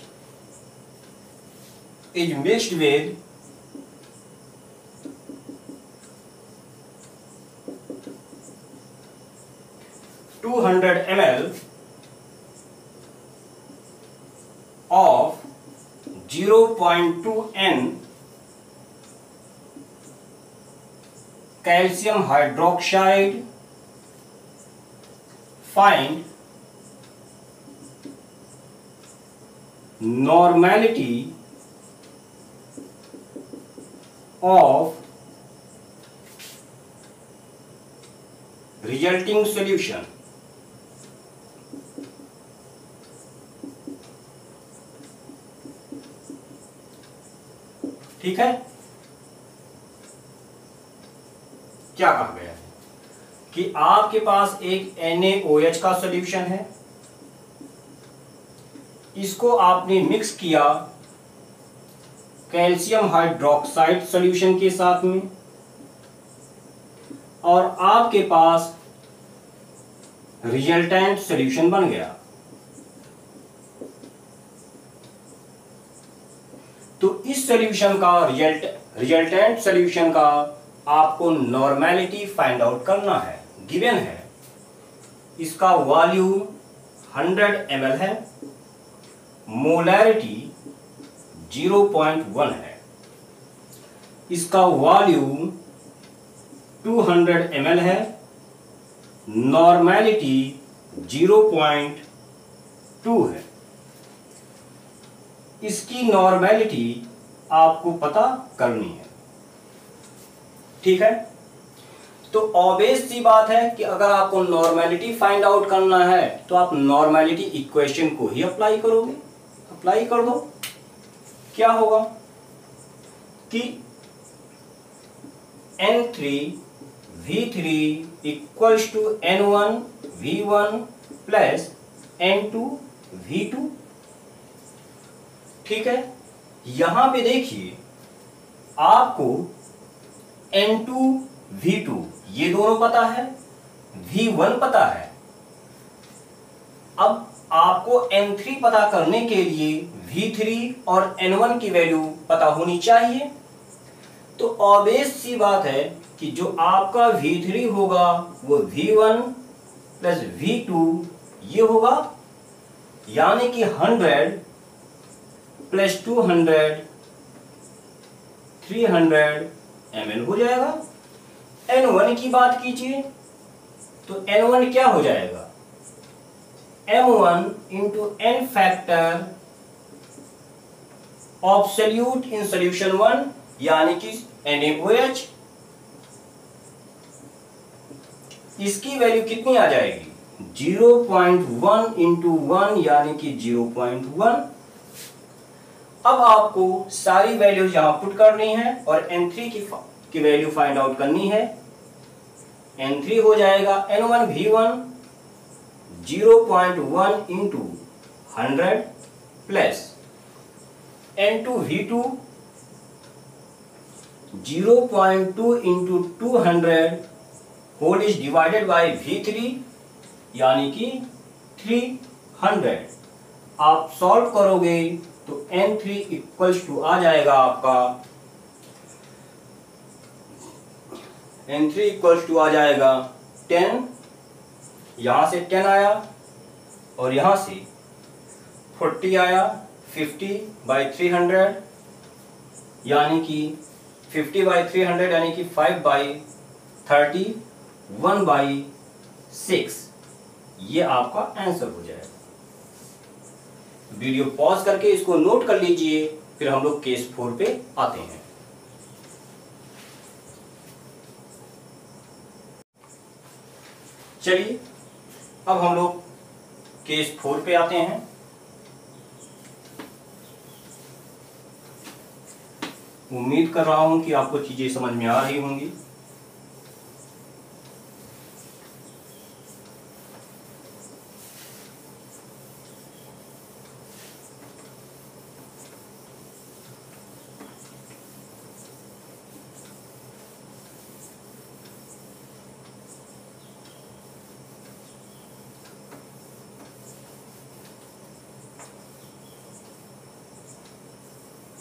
is mixed with 200 ml of 0.2 n calcium hydroxide. Find normality of resulting solution. ठीक है, क्या कहा गया है कि आपके पास एक NaOH का सॉल्यूशन है, इसको आपने मिक्स किया कैल्शियम हाइड्रोक्साइड सॉल्यूशन के साथ में, और आपके पास रिजल्टेंट सॉल्यूशन बन गया। तो इस सॉल्यूशन का रिजल्टेंट सॉल्यूशन का आपको नॉर्मेलिटी फाइंड आउट करना है। गिवन है इसका वॉल्यूम 100 ml है, मोलैरिटी 0.1 है, इसका वॉल्यूम 200 ml है, नॉर्मेलिटी 0.2 है। इसकी नॉर्मेलिटी आपको पता करनी है। ठीक है, तो ऑब्वियस सी बात है कि अगर आपको नॉर्मेलिटी फाइंड आउट करना है तो आप नॉर्मेलिटी इक्वेशन को ही अप्लाई करोगे। अप्लाई कर दो, क्या होगा कि N3V3 equals to N1V1 plus N2V2। ठीक है, यहां पे देखिए आपको N2V2 ये दोनों पता है, V1 पता है। अब आपको N3 पता करने के लिए V3 और N1 की वैल्यू पता होनी चाहिए। तो ऑब्वियस सी बात है कि जो आपका V3 होगा वो V1 प्लस V2 ये होगा, यानी कि 100 प्लस 200 300 ml हो जाएगा। N1 की बात कीजिए तो N1 क्या हो जाएगा, M1 into N factor of solute in solution 1 यानी कि NaOH। इसकी वैल्यू कितनी आ जाएगी, 0.1 इंटू 1 यानी कि 0.1। अब आपको सारी वैल्यू यहां पुट करनी है और N3 की वैल्यू फाइंड आउट करनी है। N3 हो जाएगा N1V1 0.1 into 100 plus N2V2 0.2 into 200 whole is divided by V3 यानी कि 300। आप सॉल्व करोगे तो N3 इक्वल्स टू आ जाएगा आपका N3 इक्वल्स टू आ जाएगा 10, यहां से 10 आया और यहां से 40 आया, 50/300 यानी कि 50/300 यानी कि 5/30 1/6, ये आपका आंसर हो जाएगा। वीडियो पॉज करके इसको नोट कर लीजिए, फिर हम लोग केस 4 पे आते हैं। चलिए अब हम लोग केस 4 पे आते हैं। उम्मीद कर रहा हूं कि आपको चीजें समझ में आ रही होंगी।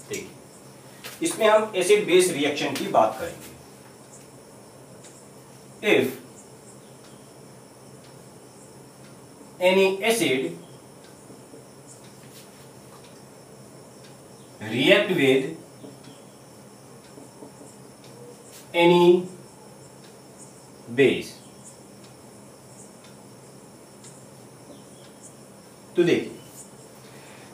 देखिए, इसमें हम एसिड बेस रिएक्शन की बात करेंगे। If any acid react with any base, तो देखिए,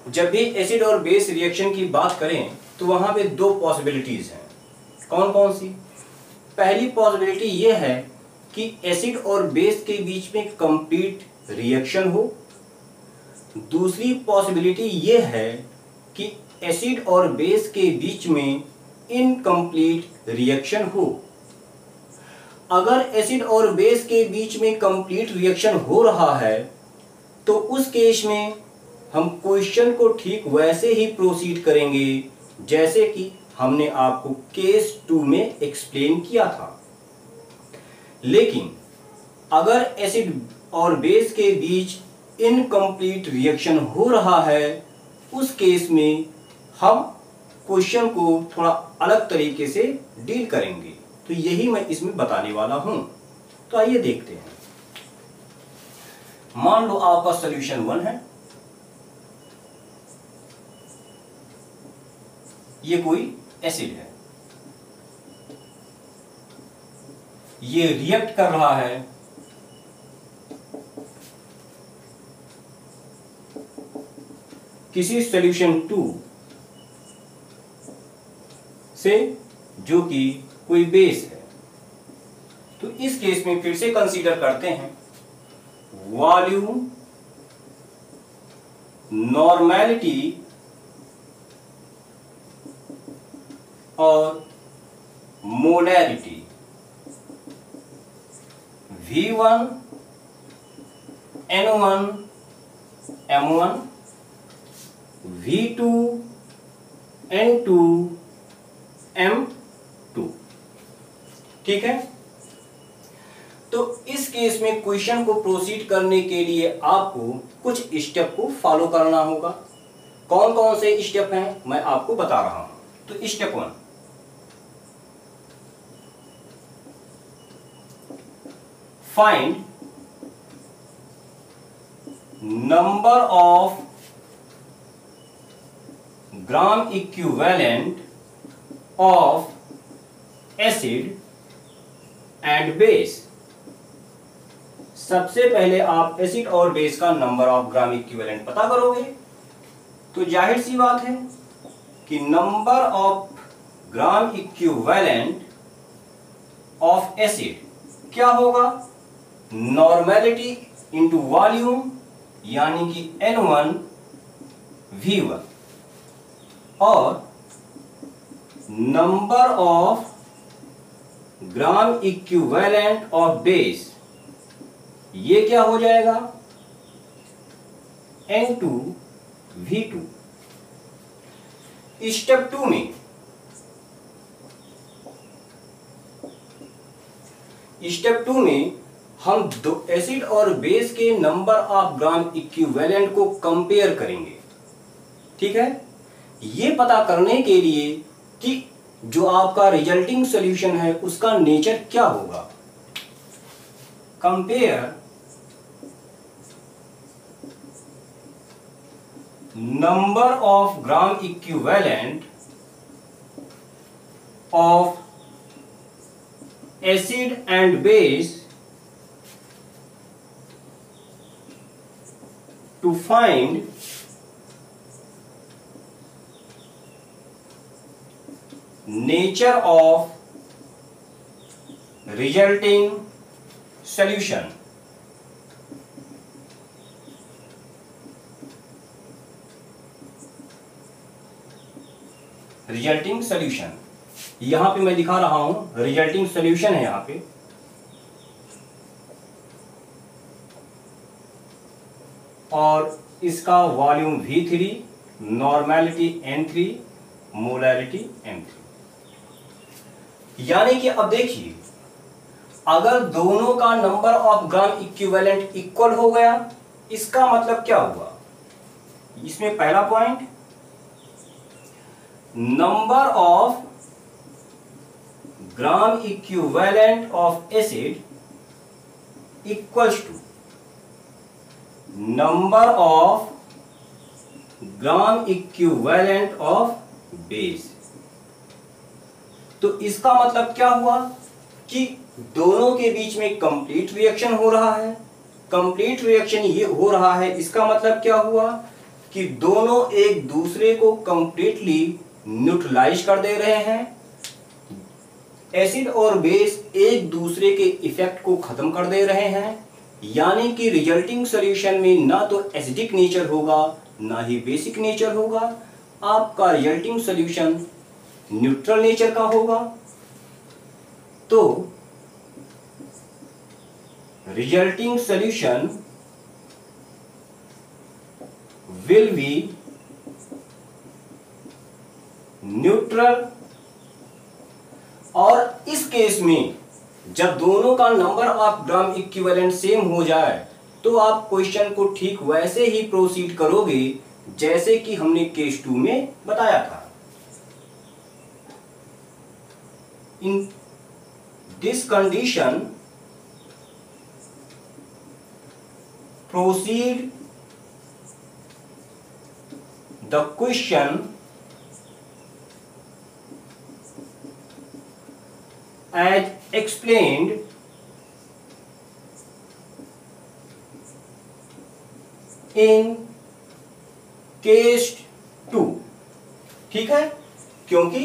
जब भी एसिड और बेस रिएक्शन की बात करें तो वहां पे दो पॉसिबिलिटीज हैं। कौन कौन सी? पहली पॉसिबिलिटी यह है कि एसिड और बेस के बीच में कंप्लीट रिएक्शन हो। दूसरी पॉसिबिलिटी यह है कि एसिड और बेस के बीच में इनकम्प्लीट रिएक्शन हो। अगर एसिड और बेस के बीच में कंप्लीट रिएक्शन हो रहा है तो उस केस में हम क्वेश्चन को ठीक वैसे ही प्रोसीड करेंगे जैसे कि हमने आपको केस 2 में एक्सप्लेन किया था। लेकिन अगर एसिड और बेस के बीच इनकम्प्लीट रिएक्शन हो रहा है उस केस में हम क्वेश्चन को थोड़ा अलग तरीके से डील करेंगे। तो यही मैं इसमें बताने वाला हूं। तो आइए देखते हैं। मान लो आपका सॉल्यूशन 1 है, ये कोई एसिड है, ये रिएक्ट कर रहा है किसी सॉल्यूशन 2 से जो कि कोई बेस है। तो इस केस में फिर से कंसीडर करते हैं वॉल्यूम, नॉर्मेलिटी और molarity. V1 N1 M1, V2 N2 M2। ठीक है, तो इस केस में क्वेश्चन को प्रोसीड करने के लिए आपको कुछ स्टेप को फॉलो करना होगा। कौन कौन से स्टेप हैं मैं आपको बता रहा हूं। तो step 1, find number of gram equivalent of acid and base. सबसे पहले आप एसिड और बेस का नंबर ऑफ ग्राम इक्विवेलेंट पता करोगे। तो जाहिर सी बात है कि number of gram equivalent of acid क्या होगा? नॉर्मेलिटी इंटू वॉल्यूम यानी कि N1 V1 और number of gram equivalent of base, ये क्या हो जाएगा? N2 V2। स्टेप 2 में हम दो एसिड और बेस के नंबर ऑफ ग्राम इक्विवेलेंट को कंपेयर करेंगे। ठीक है, ये पता करने के लिए कि जो आपका रिजल्टिंग सॉल्यूशन है उसका नेचर क्या होगा, compare number of gram equivalent of acid and base to find nature of resulting solution. Resulting solution यहां पे मैं दिखा रहा हूं, रिजल्टिंग सॉल्यूशन है यहां पे। और इसका volume V3, normality N3, molarity M3। यानी कि अब देखिए, अगर दोनों का number of gram equivalent equal हो गया, इसका मतलब क्या हुआ, इसमें पहला point, number of gram equivalent of acid equals to number of gram equivalent of base. तो इसका मतलब क्या हुआ कि दोनों के बीच में कंप्लीट रिएक्शन हो रहा है। कंप्लीट रिएक्शन ये हो रहा है, इसका मतलब क्या हुआ कि दोनों एक दूसरे को कंप्लीटली न्यूट्रलाइज कर दे रहे हैं। एसिड और बेस एक दूसरे के इफेक्ट को खत्म कर दे रहे हैं। यानी कि रिजल्टिंग सॉल्यूशन में ना तो एसिडिक नेचर होगा ना ही बेसिक नेचर होगा, आपका रिजल्टिंग सॉल्यूशन न्यूट्रल नेचर का होगा। तो resulting solution will be neutral. और इस केस में जब दोनों का number of gram equivalent same हो जाए तो आप क्वेश्चन को ठीक वैसे ही प्रोसीड करोगे जैसे कि हमने केस 2 में बताया था। In this condition proceed the question as explained in case 2। ठीक है, क्योंकि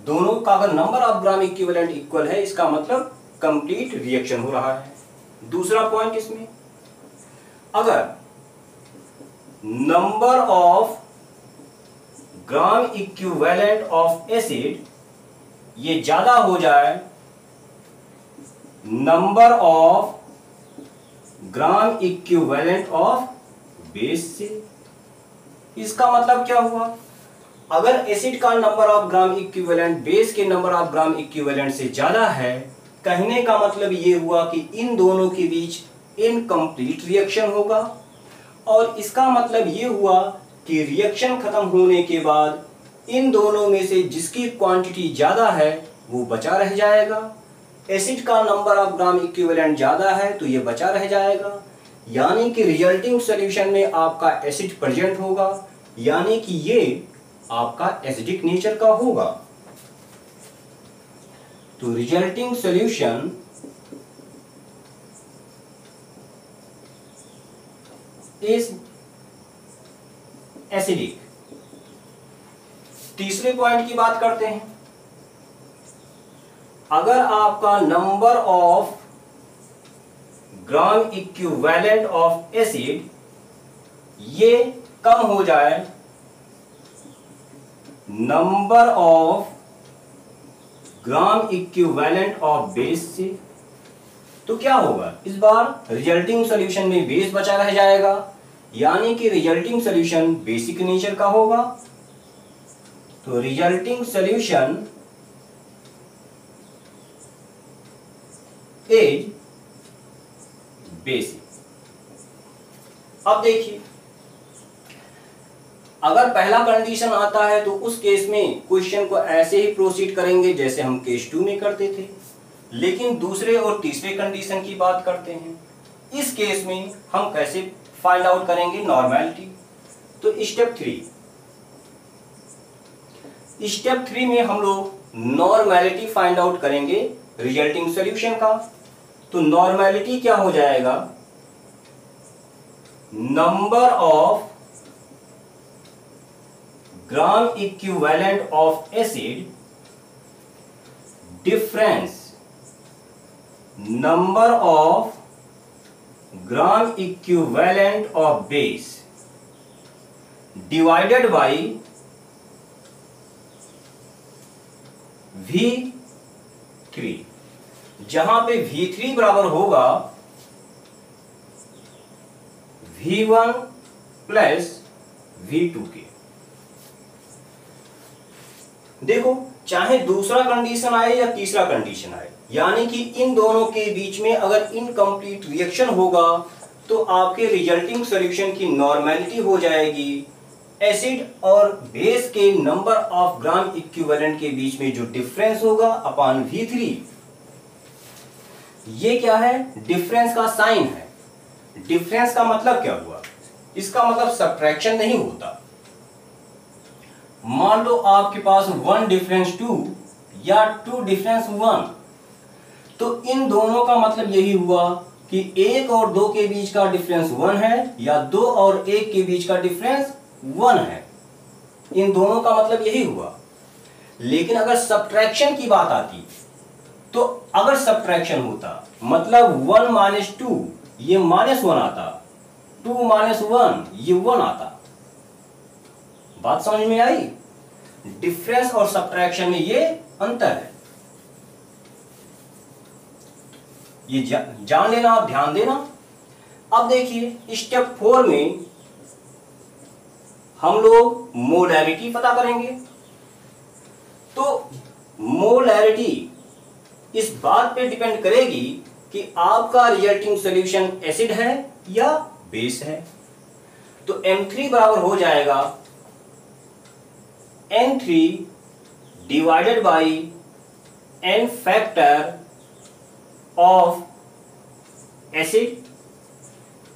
दोनों का अगर number of gram equivalent equal है, इसका मतलब कंप्लीट रिएक्शन हो रहा है। दूसरा पॉइंट इसमें, अगर number of gram equivalent of acid ये ज्यादा हो जाए number of gram equivalent of base से, इसका मतलब क्या हुआ, अगर एसिड का number of gram equivalent base के नंबर ऑफ ग्राम इक्विवेलेंट से ज्यादा है, कहने का मतलब ये हुआ कि इन दोनों के बीच इनकम्प्लीट रिएक्शन होगा। और इसका मतलब ये हुआ कि रिएक्शन खत्म होने के बाद इन दोनों में से जिसकी क्वांटिटी ज्यादा है वो बचा रह जाएगा। एसिड का नंबर ऑफ ग्राम इक्विवेलेंट ज्यादा है तो ये बचा रह जाएगा। यानी कि रिजल्टिंग सॉल्यूशन में आपका एसिड प्रेजेंट होगा, यानी कि ये आपका एसिडिक नेचर का होगा। तो रिजल्टिंग सॉल्यूशन इज एसिडिक। तीसरे पॉइंट की बात करते हैं, अगर आपका number of gram equivalent of acid ये कम हो जाए number of gram equivalent of base से, तो क्या होगा, इस बार रिजल्टिंग सॉल्यूशन में बेस बचा रह जाएगा, यानी कि रिजल्टिंग सॉल्यूशन बेसिक नेचर का होगा। तो रिजल्टिंग सॉल्यूशन इज बेसिक। अब देखिए, अगर पहला कंडीशन आता है तो उस केस में क्वेश्चन को ऐसे ही प्रोसीड करेंगे जैसे हम केस 2 में करते थे। लेकिन दूसरे और तीसरे कंडीशन की बात करते हैं। इस केस में हम कैसे फाइंड आउट करेंगे नॉर्मेलिटी। तो स्टेप 3 में हम लोग नॉर्मेलिटी फाइंड आउट करेंगे रिजल्टिंग सॉल्यूशन का। तो नॉर्मेलिटी क्या हो जाएगा, number of gram equivalent of acid difference number of gram equivalent of base divided by V3, जहां पे V3 बराबर होगा V1 प्लस V2 के। देखो चाहे दूसरा कंडीशन आए या तीसरा कंडीशन आए, यानी कि इन दोनों के बीच में अगर इनकम्प्लीट रिएक्शन होगा तो आपके रिजल्टिंग सॉल्यूशन की नॉर्मेलिटी हो जाएगी एसिड और बेस के नंबर ऑफ ग्राम इक्विवेलेंट के बीच में जो डिफरेंस होगा अपॉन V3। ये क्या है, डिफरेंस का साइन है। डिफरेंस का मतलब क्या हुआ, इसका मतलब सब्ट्रैक्शन नहीं होता। मान लो आपके पास 1 डिफरेंस 2 या 2 डिफरेंस 1, तो इन दोनों का मतलब यही हुआ कि 1 और 2 के बीच का डिफरेंस 1 है या 2 और 1 के बीच का डिफरेंस 1 है। इन दोनों का मतलब यही हुआ। लेकिन अगर सब्ट्रैक्शन की बात आती तो अगर सब्ट्रैक्शन होता मतलब 1 माइनस 2 ये -1 आता, 2 माइनस 1 ये 1 आता। बात समझ में आई। डिफरेंस और सब्ट्रैक्शन में ये अंतर है, ये जान लेना, आप ध्यान देना। अब देखिए स्टेप 4 में हम लोग मोलैरिटी पता करेंगे। तो मोलैरिटी इस बात पे डिपेंड करेगी कि आपका रिजल्टिंग सॉल्यूशन एसिड है या बेस है। तो M3 बराबर हो जाएगा N3 divided by N factor of acid.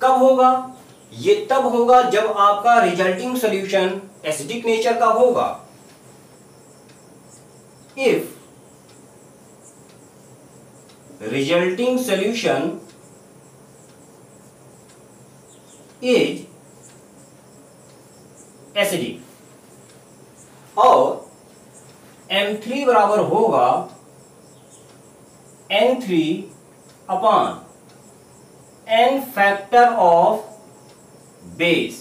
कब होगा, ये तब होगा जब आपका रिजल्टिंग सॉल्यूशन एसिडिक नेचर का होगा। If resulting solution is acidic और M3 बराबर होगा N3 upon N factor of base.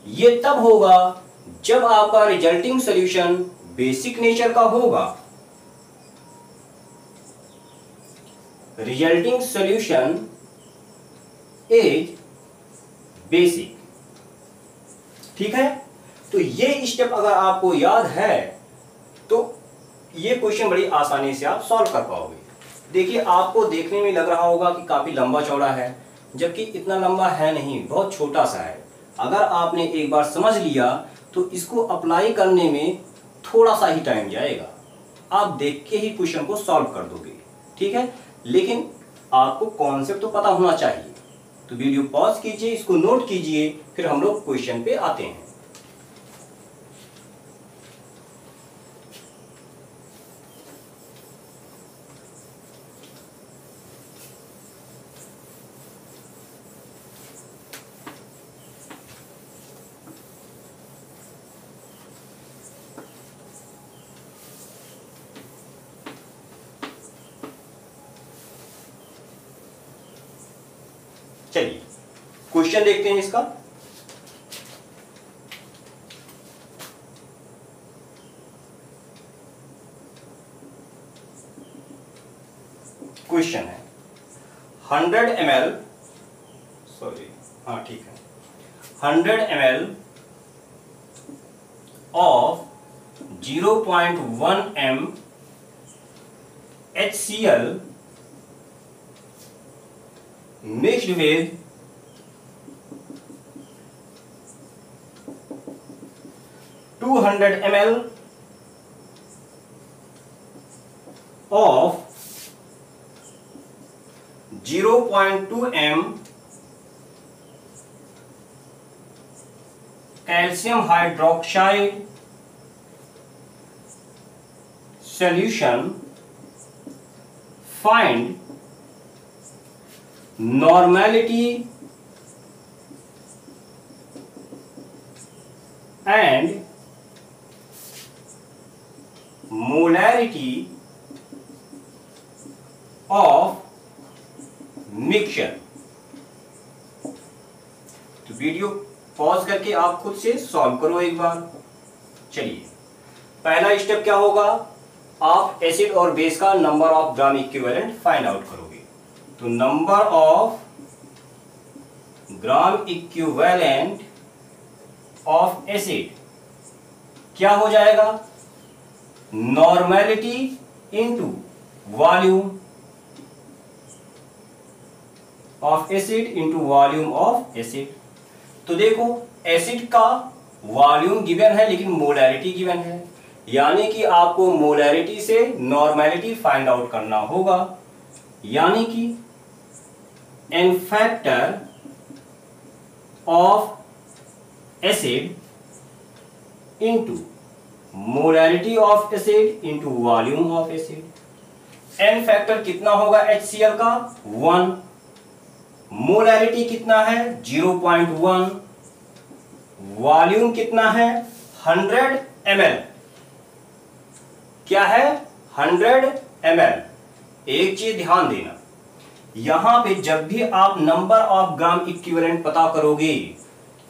ये तब होगा जब आपका रिजल्टिंग सॉल्यूशन बेसिक नेचर का होगा। Resulting solution is basic. ठीक है, तो ये स्टेप अगर आपको याद है तो ये क्वेश्चन बड़ी आसानी से आप सॉल्व कर पाओगे। देखिए आपको देखने में लग रहा होगा कि काफी लंबा चौड़ा है, जबकि इतना लंबा है नहीं, बहुत छोटा सा है। अगर आपने एक बार समझ लिया तो इसको अप्लाई करने में थोड़ा सा ही टाइम जाएगा, आप देख के ही क्वेश्चन को सॉल्व कर दोगे। ठीक है, लेकिन आपको कॉन्सेप्ट तो पता होना चाहिए। तो वीडियो पॉज कीजिए, इसको नोट कीजिए, फिर हम लोग क्वेश्चन पे आते हैं। चलिए क्वेश्चन देखते हैं इसका। क्वेश्चन है 100 ml, सॉरी हाँ ठीक है, 100 ml of 0.1 m HCl mixed with 200 ml of 0.2 m calcium hydroxide solution, find normality and molarity of mixture. तो वीडियो पॉज करके आप खुद से सॉल्व करो एक बार। चलिए, पहला स्टेप क्या होगा, आप एसिड और बेस का number of gram equivalent find out करोगे। तो number of gram equivalent of acid क्या हो जाएगा, normality into volume of acid into volume of acid. तो देखो, एसिड का वॉल्यूम गिवन है लेकिन मोलैरिटी गिवन है, यानी कि आपको मोलैरिटी से नॉर्मेलिटी फाइंड आउट करना होगा। यानी कि n factor of acid into molarity of acid into volume of acid. N factor कितना होगा HCl का, 1। मोलैरिटी कितना है, 0.1। वॉल्यूम कितना है, 100 ml। क्या है, 100 ml। एक चीज ध्यान देना, यहां पे जब भी आप नंबर ऑफ ग्राम इक्विवेलेंट पता करोगे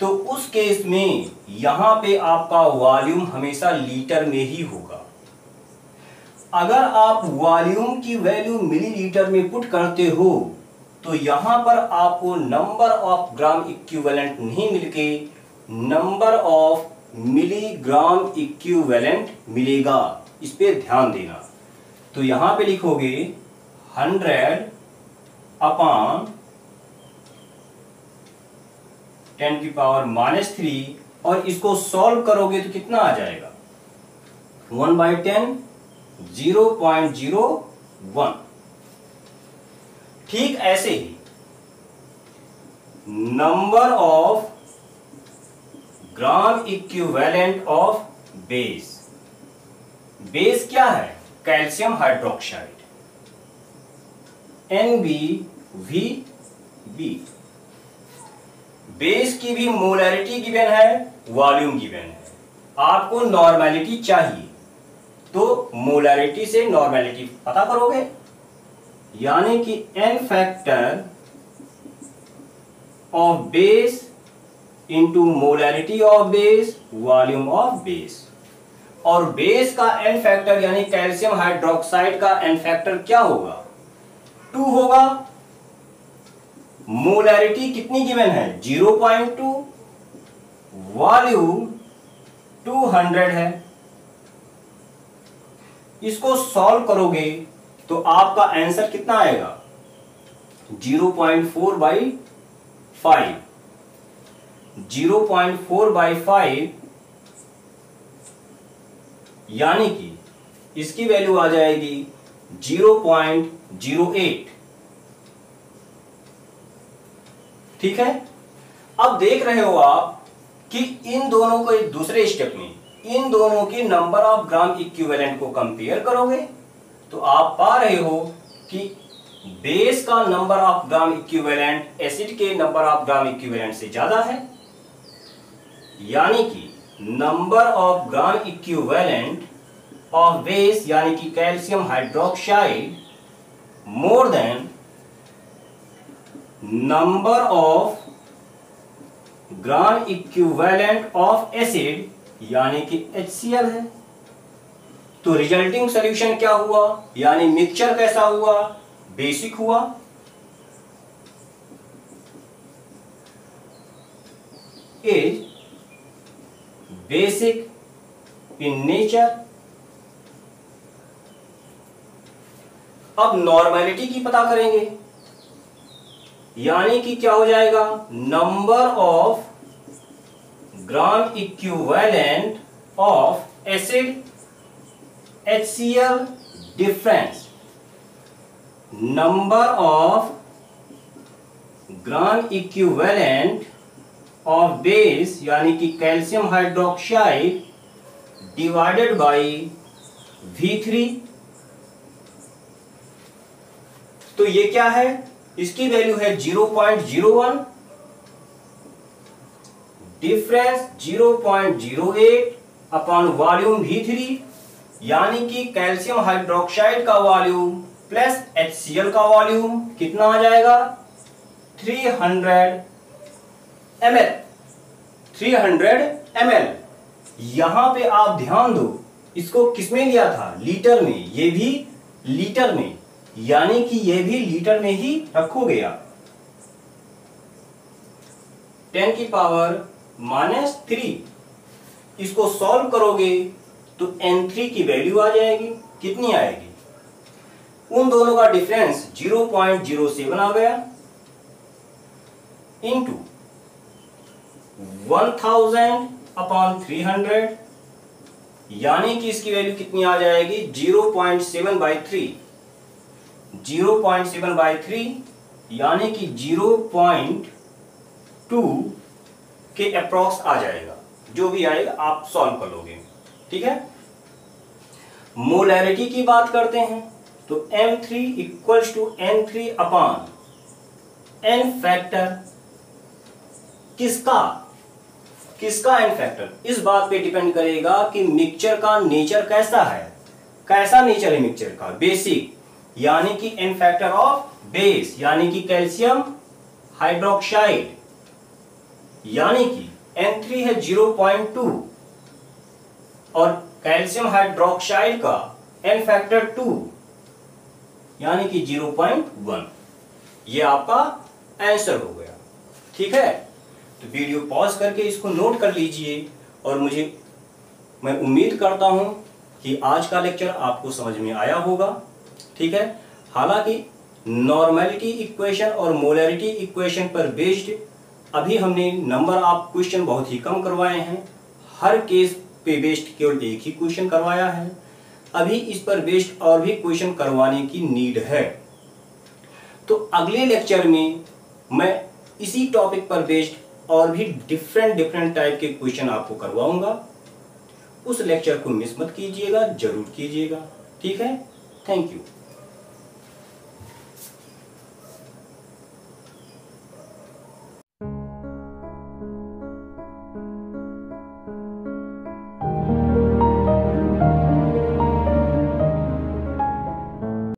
तो उस केस में यहां पे आपका वॉल्यूम हमेशा लीटर में ही होगा। अगर आप वॉल्यूम की वैल्यू मिलीलीटर में पुट करते हो तो यहां पर आपको नंबर ऑफ ग्राम इक्विवेलेंट नहीं मिलके नंबर ऑफ मिलीग्राम इक्विवेलेंट मिलेगा। इस पे ध्यान देना। तो यहां पे लिखोगे 100 अपॉन 10⁻³ और इसको सॉल्व करोगे तो कितना आ जाएगा, 1/10 0.01। ठीक ऐसे ही number of gram equivalent of base. Base क्या है, कैल्शियम हाइड्रोक्साइड, NbVb। बेस की भी मोलैरिटी गिवन है, वॉल्यूम गिवन है। आपको नॉर्मेलिटी चाहिए तो मोलैरिटी से नॉर्मेलिटी पता करोगे, यानी कि n factor of base into molarity of base volume of base. और बेस का एन फैक्टर यानी कैल्शियम हाइड्रोक्साइड का एन फैक्टर क्या होगा, 2 होगा। मोलैरिटी कितनी गिवन है, 0.2। वॉल्यूम 200 है। इसको सॉल्व करोगे तो आपका आंसर कितना आएगा, 0.4/5। 0.4/5 यानी कि इसकी वैल्यू आ जाएगी 0.08। ठीक है। अब देख रहे हो आप कि इन दोनों को एक दूसरे स्टेप में इन दोनों के नंबर ऑफ ग्राम इक्विवेलेंट को कंपेयर करोगे तो आप पा रहे हो कि बेस का number of gram equivalent acid के नंबर ऑफ ग्राम इक्विवेलेंट से ज्यादा है, यानी कि number of gram equivalent of base यानी कि calcium hydroxide more than number of gram equivalent of acid यानी कि HCl है। तो रिजल्टिंग सॉल्यूशन क्या हुआ, यानी मिक्सचर कैसा हुआ, बेसिक हुआ। Is basic in nature. अब नॉर्मेलिटी की पता करेंगे, यानी कि क्या हो जाएगा, number of gram equivalent of acid HCl difference, number of gram equivalent of base यानी कि calcium hydroxide divided by V3। तो ये क्या है, इसकी वैल्यू है 0.01, डिफरेंस 0.08 अपॉन वॉल्यूम V3, यानी कि कैल्शियम हाइड्रोक्साइड का वॉल्यूम प्लस HCl का वॉल्यूम कितना आ जाएगा 300 ml। 300 ml। यहां पे आप ध्यान दो, इसको किसमें लिया था, लीटर में, ये भी लीटर में, यानी कि ये भी लीटर में ही रखोगे आप। 10 की पावर -3, इसको सॉल्व करोगे तो N3 की वैल्यू आ जाएगी, कितनी आएगी, उन दोनों का डिफरेंस 0.07 आ गया, इंटू 1000 अपॉन 300, यानी कि इसकी वैल्यू कितनी आ जाएगी 0.7/3। 0.7/3 यानी कि 0.2 के अप्रॉक्स आ जाएगा, जो भी आएगा आप सॉल्व कर लोगे, ठीक है। मोलैरिटी की बात करते हैं तो M3 equals to N3 upon N factor, किसका N फैक्टर, इस बात पे डिपेंड करेगा कि मिक्सचर का नेचर कैसा है, कैसा नेचर है मिक्सचर का, बेसिक, यानी कि N फैक्टर ऑफ बेस यानी कि कैल्शियम हाइड्रोक्साइड, यानी कि N3 है 0.2 और कैल्शियम हाइड्रोक्साइड का N फैक्टर 2 यानी कि 0.1। ये आपका आंसर हो गया, ठीक है। तो वीडियो पॉज करके इसको नोट कर लीजिए और मैं उम्मीद करता हूं कि आज का लेक्चर आपको समझ में आया होगा, ठीक है। हालांकि नॉर्मेलिटी इक्वेशन और मोलैरिटी इक्वेशन पर बेस्ड अभी हमने नंबर ऑफ क्वेश्चन बहुत ही कम करवाए हैं, हर केस पे बेस्ड केवल एक ही क्वेश्चन करवाया है, अभी इस पर बेस्ड और भी क्वेश्चन करवाने की नीड है। तो अगले लेक्चर में मैं इसी टॉपिक पर बेस्ड और भी डिफरेंट टाइप के क्वेश्चन आपको करवाऊंगा। उस लेक्चर को मिस मत कीजिएगा, जरूर कीजिएगा, ठीक है। Thank you.